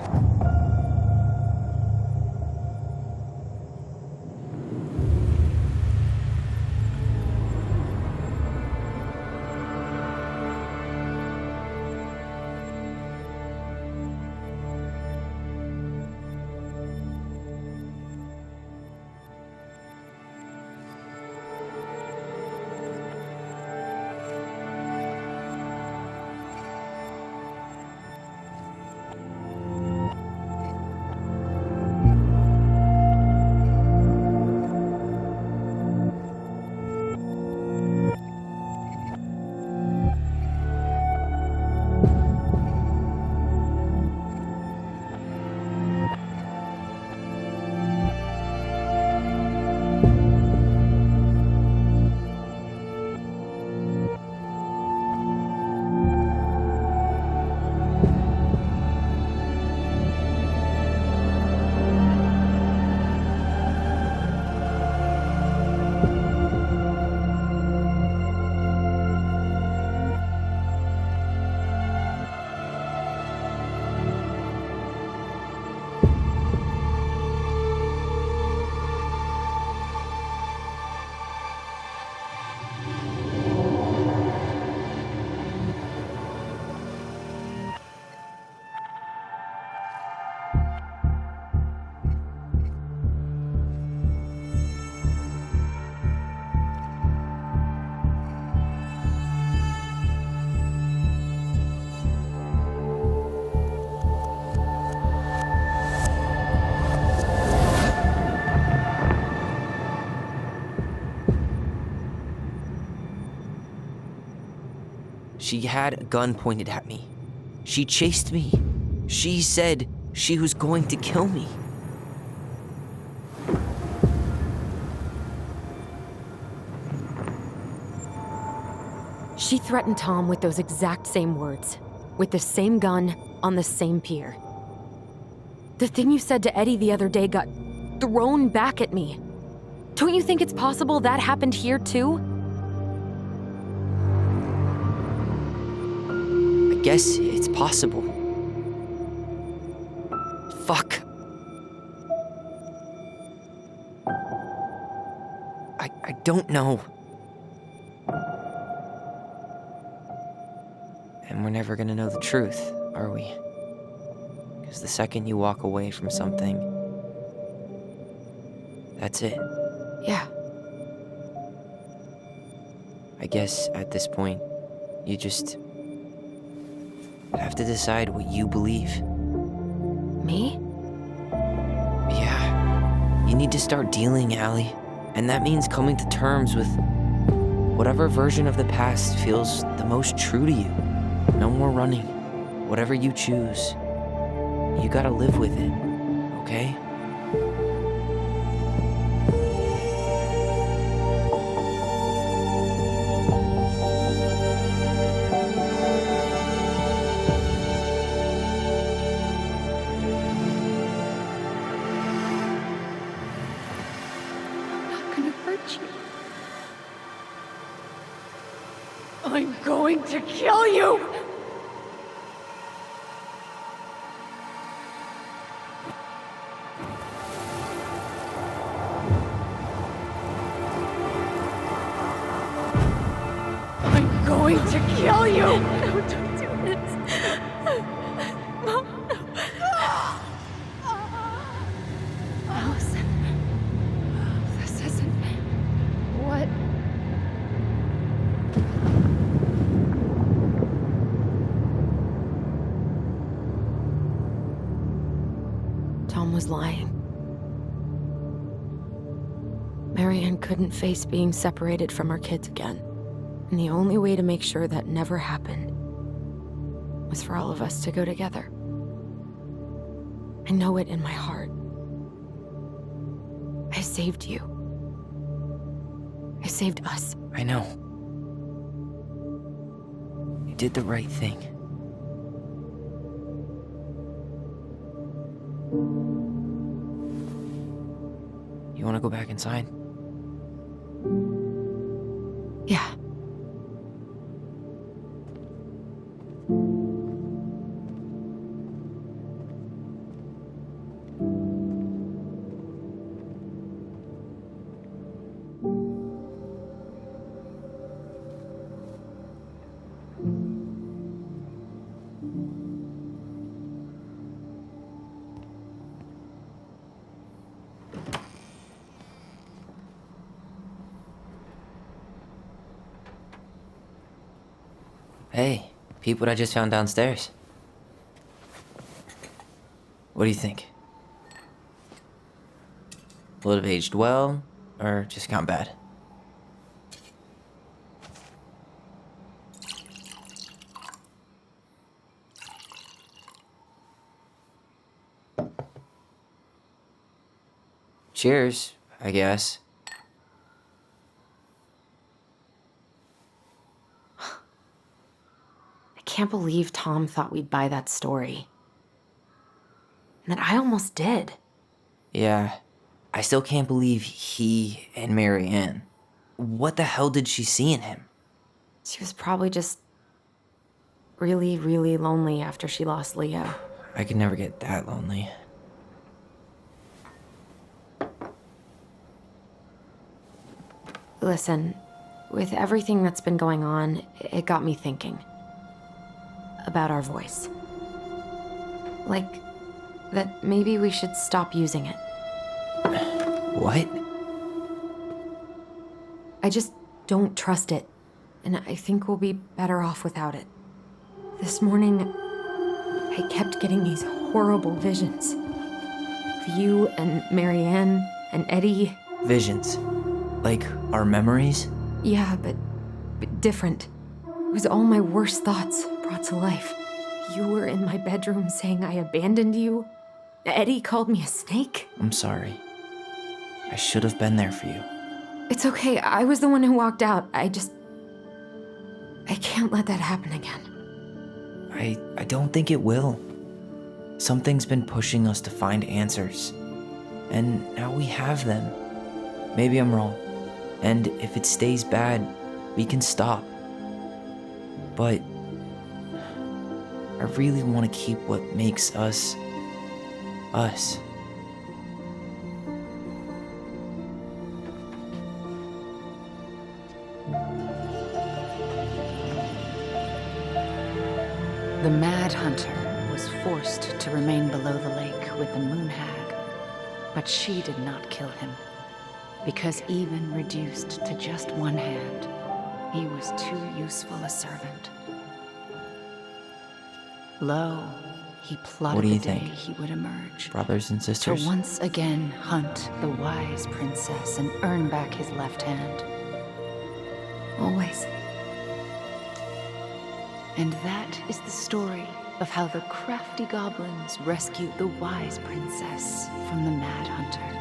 A: She had a gun pointed at me. She chased me. She said she was going to kill me.
B: She threatened Tom with those exact same words, with the same gun, on the same pier. The thing you said to Eddie the other day got thrown back at me. Don't you think it's possible that happened here too?
A: I guess it's possible. Fuck. I don't know. And whenever never gonna know the truth, are we? Because the second you walk away from something, that's it.
B: Yeah.
A: I guess at this point, you just have to decide what you believe.
B: Me?
A: Yeah. You need to start dealing, Allie. And that means coming to terms with whatever version of the past feels the most true to you. No more running. Whatever you choose, you gotta live with it, okay?
P: I'm going to kill you! I'm going to kill you!
G: No, don't do this. Mom, no.
F: Allison. This isn't... What?
B: Tom was lying. Marianne couldn't face being separated from her kids again. And the only way to make sure that never happened was for all of us to go together. I know it in my heart. I saved you. I saved us.
A: I know. You did the right thing. You want to go back inside?
B: Yeah.
A: Hey, peep what I just found downstairs. What do you think? Will it have aged well, or just gone bad? Cheers, I guess.
B: I can't believe Tom thought we'd buy that story. And that I almost did.
A: Yeah, I still can't believe he and Marianne. What the hell did she see in him?
B: She was probably just really, really lonely after she lost Leo.
A: I could never get that lonely.
B: Listen, with everything that's been going on, it got me thinking about our voice. Like, that maybe we should stop using it.
A: What?
B: I just don't trust it, and I think we'll be better off without it. This morning, I kept getting these horrible visions. Of you and Marianne and Eddie.
A: Visions? Like our memories?
B: Yeah, but different. It was all my worst thoughts brought to life. You were in my bedroom saying I abandoned you. Eddie called me a snake.
A: I'm sorry. I should have been there for you.
B: It's okay, I was the one who walked out. I can't let that happen again.
A: I don't think it will. Something's been pushing us to find answers. And now we have them. Maybe I'm wrong. And if it stays bad, we can stop. But I really want to keep what makes us, us.
D: The Mad Hunter was forced to remain below the lake with the Moon Hag, but she did not kill him, because even reduced to just one hand, he was too useful a servant. Lo, he plotted
A: What do you
D: the day
A: think?
D: he would emerge.
A: Brothers and sisters?
D: To once again hunt the wise princess and earn back his left hand.
B: Always.
D: And that is the story of how the crafty goblins rescued the wise princess from the Mad Hunter.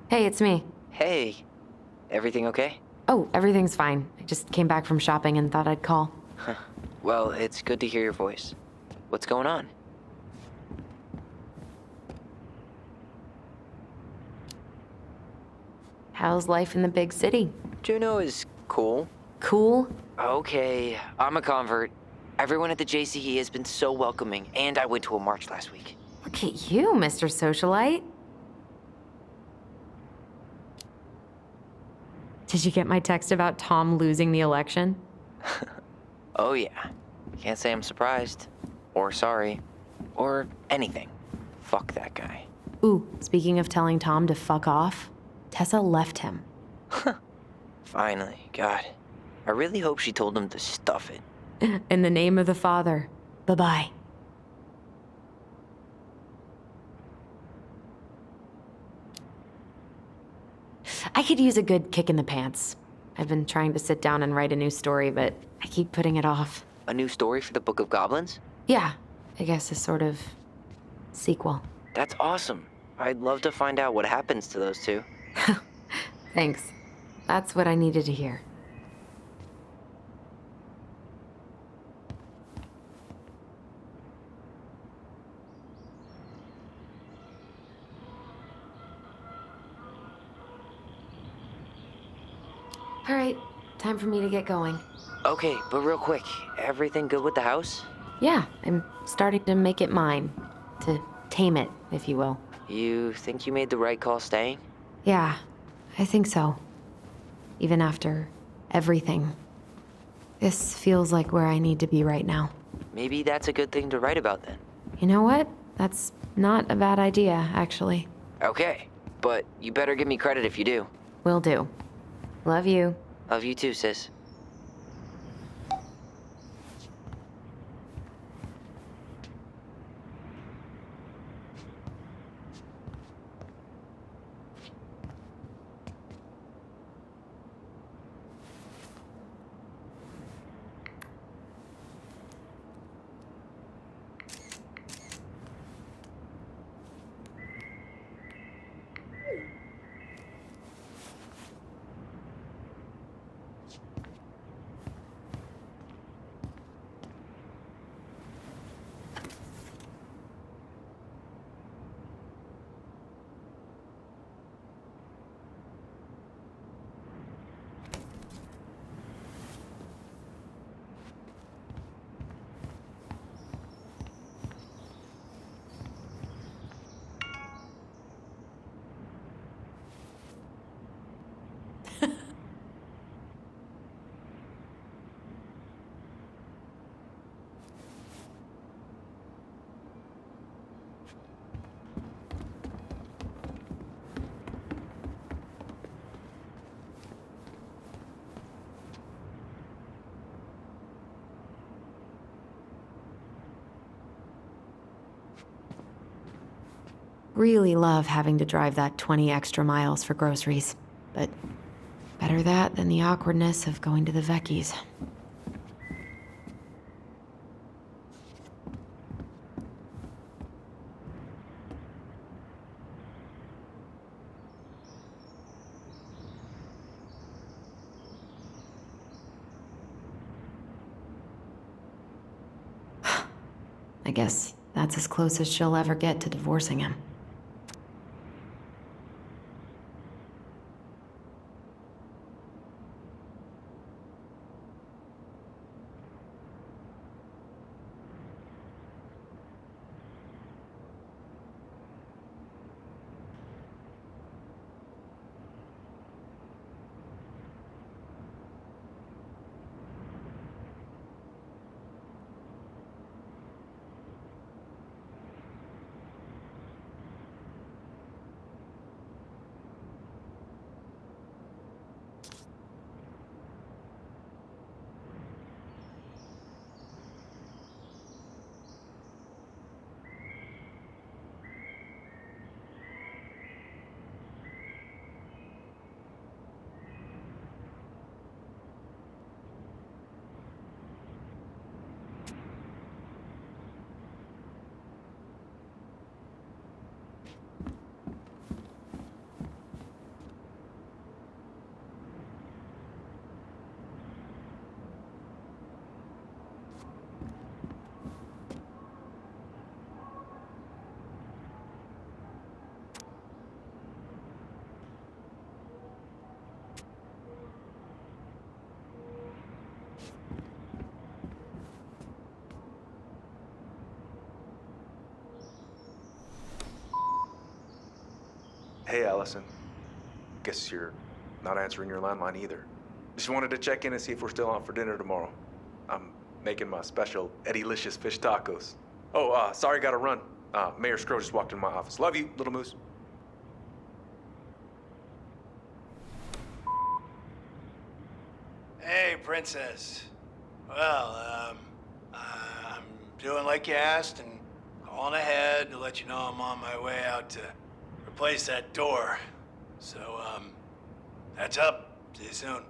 B: Hey, it's me.
A: Hey, everything okay?
B: Oh, everything's fine. I just came back from shopping and thought I'd call.
A: Well, it's good to hear your voice. What's going on?
B: How's life in the big city?
A: Juno is cool.
B: Cool?
A: Okay, I'm a convert. Everyone at the JCE has been so welcoming, and I went to a march last week.
B: Look at you, Mr. Socialite. Did you get my text about Tom losing the election?
A: Oh yeah. Can't say I'm surprised. Or sorry. Or anything. Fuck that guy.
B: Ooh, speaking of telling Tom to fuck off, Tessa left him.
A: Finally, God. I really hope she told him to stuff it.
B: In the name of the Father. Bye-bye. I could use a good kick in the pants. I've been trying to sit down and write a new story, but I keep putting it off.
A: A new story for the Book of Goblins?
B: Yeah, I guess a sort of sequel.
A: That's awesome. I'd love to find out what happens to those two.
B: Thanks. That's what I needed to hear. All right, time for me to get going.
A: Okay, but real quick, everything good with the house?
B: Yeah, I'm starting to make it mine. To tame it, if you will.
A: You think you made the right call staying?
B: Yeah, I think so. Even after everything. This feels like where I need to be right now.
A: Maybe that's a good thing to write about then.
B: You know what? That's not a bad idea, actually.
A: Okay, but you better give me credit if you do.
B: Will do. Love you.
A: Love you too, sis.
B: Really love having to drive that 20 extra miles for groceries, but better that than the awkwardness of going to the Vecchies. I guess that's as close as she'll ever get to divorcing him.
E: Hey, Allison. Guess you're not answering your landline either. Just wanted to check in and see if we're still on for dinner tomorrow. I'm making my special Eddie-licious fish tacos. Oh, sorry, gotta run. Mayor Scrow just walked in my office. Love you, little moose.
Q: Hey, Princess. Well, I'm doing like you asked and calling ahead to let you know I'm on my way out to replace that door. So, heads up. See you soon.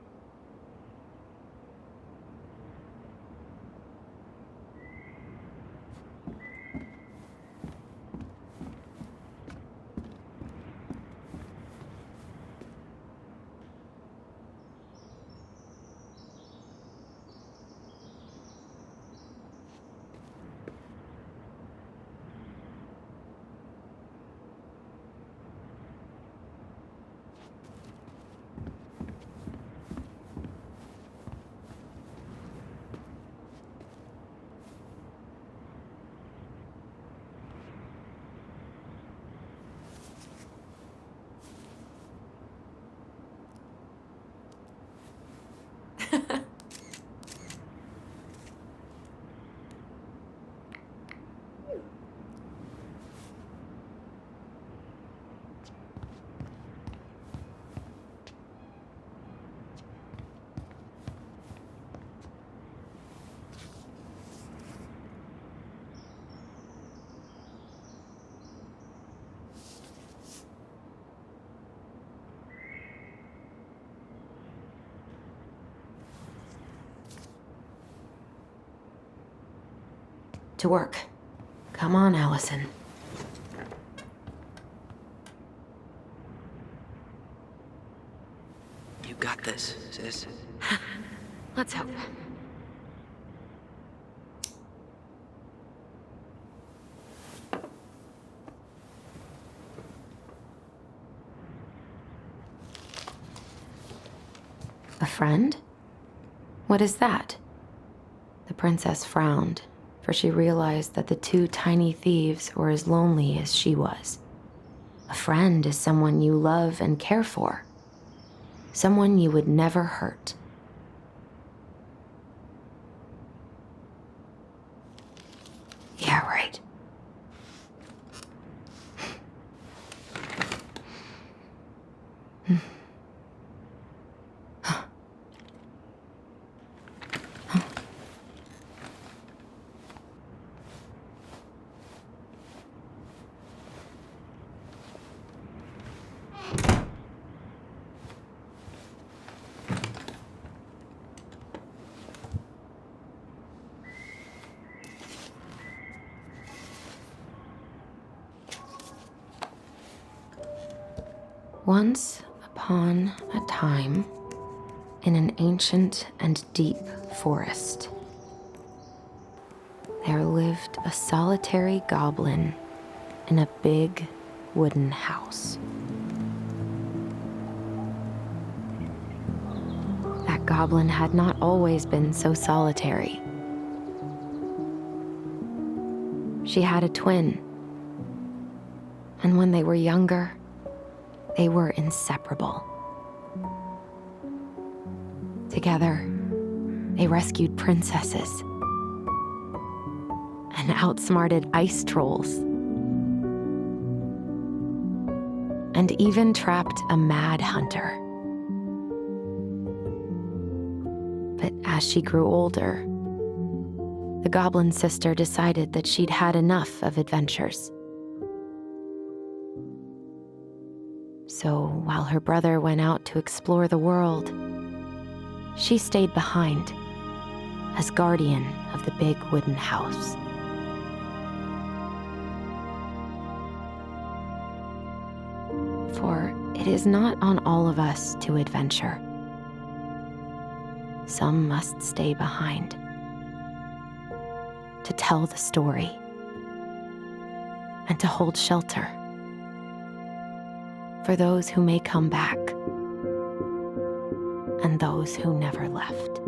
B: To work. Come on, Allison.
A: You got this, sis.
B: Let's hope. A friend? What is that? The princess frowned, for she realized that the two tiny thieves were as lonely as she was. A friend is someone you love and care for. Someone you would never hurt. Yeah, right. Once upon a time, in an ancient and deep forest, there lived a solitary goblin in a big wooden house. That goblin had not always been so solitary. She had a twin, and when they were younger, they were inseparable. Together, they rescued princesses and outsmarted ice trolls, and even trapped a mad hunter. But as she grew older, the goblin sister decided that she'd had enough of adventures. So while her brother went out to explore the world, she stayed behind as guardian of the big wooden house. For it is not on all of us to adventure. Some must stay behind to tell the story and to hold shelter for those who may come back and those who never left.